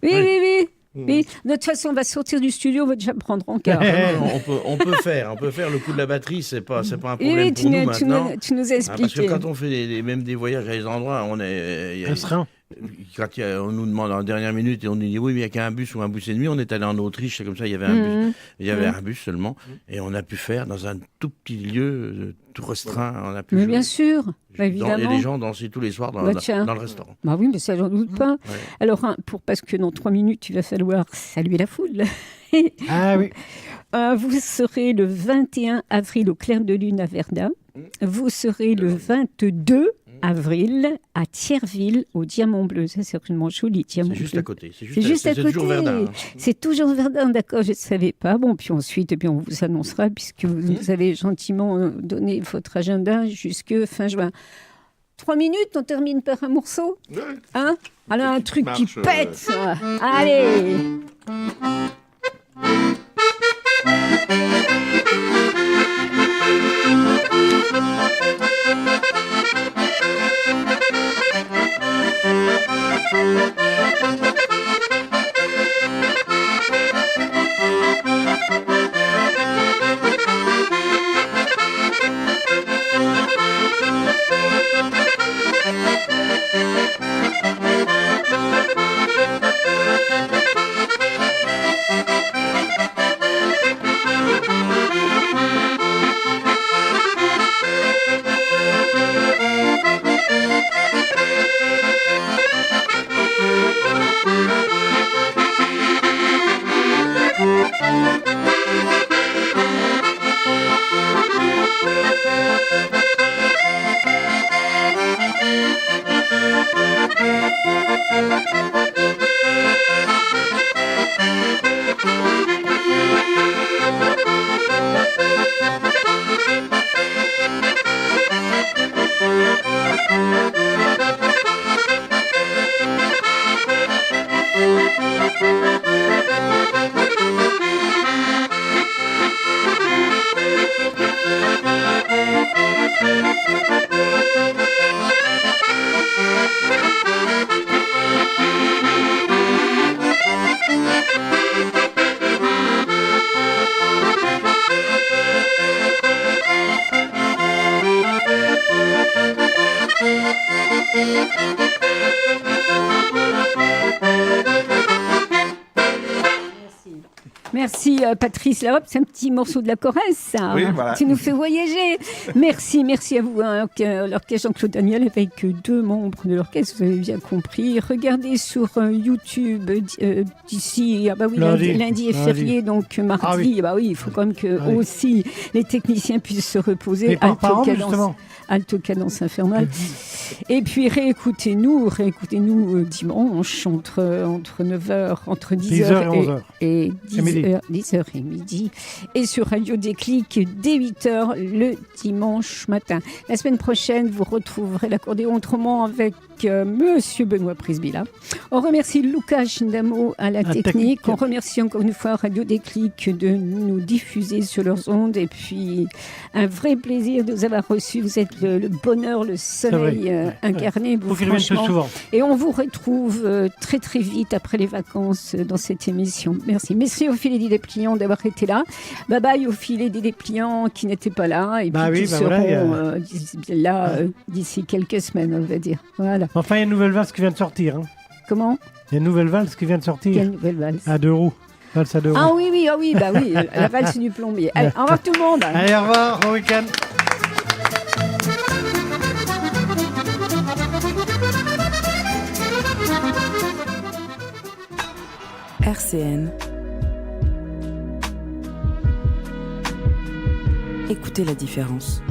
Speaker 1: Oui. Oui, de toute façon, on va sortir du studio, on va déjà prendre en quart.
Speaker 2: on peut faire le coup de la batterie, c'est pas un problème pour nous maintenant.
Speaker 1: Tu nous as expliqué.
Speaker 2: Parce que quand on fait même des voyages à des endroits, on est... Quand on nous demande en dernière minute et on nous dit oui, mais il n'y a qu'un bus ou un bus et demi, on est allé en Autriche, c'est comme ça, il y avait un bus. Il y avait un bus seulement. Et on a pu faire dans un tout petit lieu, tout restreint. On a pu
Speaker 1: mais bien sûr, évidemment.
Speaker 2: Et les gens dansaient tous les soirs dans le restaurant.
Speaker 1: Bah oui, mais ça, j'en doute pas. Alors, parce que dans 3 minutes, il va falloir saluer la foule.
Speaker 3: Ah oui.
Speaker 1: Vous serez le 21 avril au Clair de Lune à Verdun. Vous serez le 22 avril à Thierville au Diamant Bleu. Ça, c'est vraiment joli, Diamant Bleu.
Speaker 2: C'est juste à côté. C'est
Speaker 1: juste à côté.
Speaker 2: toujours Verdun.
Speaker 1: C'est toujours Verdun, d'accord, je ne savais pas. Bon, puis ensuite, on vous annoncera, puisque vous avez gentiment donné votre agenda jusque fin juin. 3 minutes, on termine par un morceau. Alors, un truc qui pète. Allez. merci Patrice Larobe, c'est un petit morceau de la Corrèze, ça.
Speaker 4: Oui, voilà.
Speaker 1: Tu nous fais voyager. Merci à vous. L'orchestre Jean-Claude Daniel avec 2 membres de l'orchestre, vous avez bien compris. Regardez sur YouTube d'ici, lundi est férié, donc mardi, il faut quand même que aussi les techniciens puissent se reposer. Alto cadence infernale. Et puis réécoutez-nous dimanche entre 9h, entre 10h et 10h et midi. Et sur Radio Déclic dès 8h le dimanche matin. La semaine prochaine, vous retrouverez l'accordéon autrement avec Monsieur Benoît Prisbilla. On remercie Lucas Chindamo à la technique. On remercie encore une fois Radio Déclic de nous diffuser sur leurs ondes. Et puis, un vrai plaisir de vous avoir reçus. Vous êtes le bonheur, le soleil incarné.
Speaker 3: Faut qu'il revienne plus souvent.
Speaker 1: Et on vous retrouve très très vite après les vacances dans cette émission. Merci. Merci Ophélie Despliants d'avoir été là. Bye bye Ophélie Despliants qui n'étaient pas là. Et puis qui seront là d'ici quelques semaines, on va dire. Voilà.
Speaker 3: Enfin, il y a une nouvelle valse qui vient de sortir.
Speaker 1: Comment ?
Speaker 3: Il y a une nouvelle valse qui vient de sortir.
Speaker 1: Quelle nouvelle valse ?
Speaker 3: À 2 roues. Valse à 2 roues.
Speaker 1: Ah oui, la valse du plombier. Allez, au revoir tout le monde.
Speaker 3: Allez, au revoir, bon week-end.
Speaker 6: RCN. Écoutez la différence.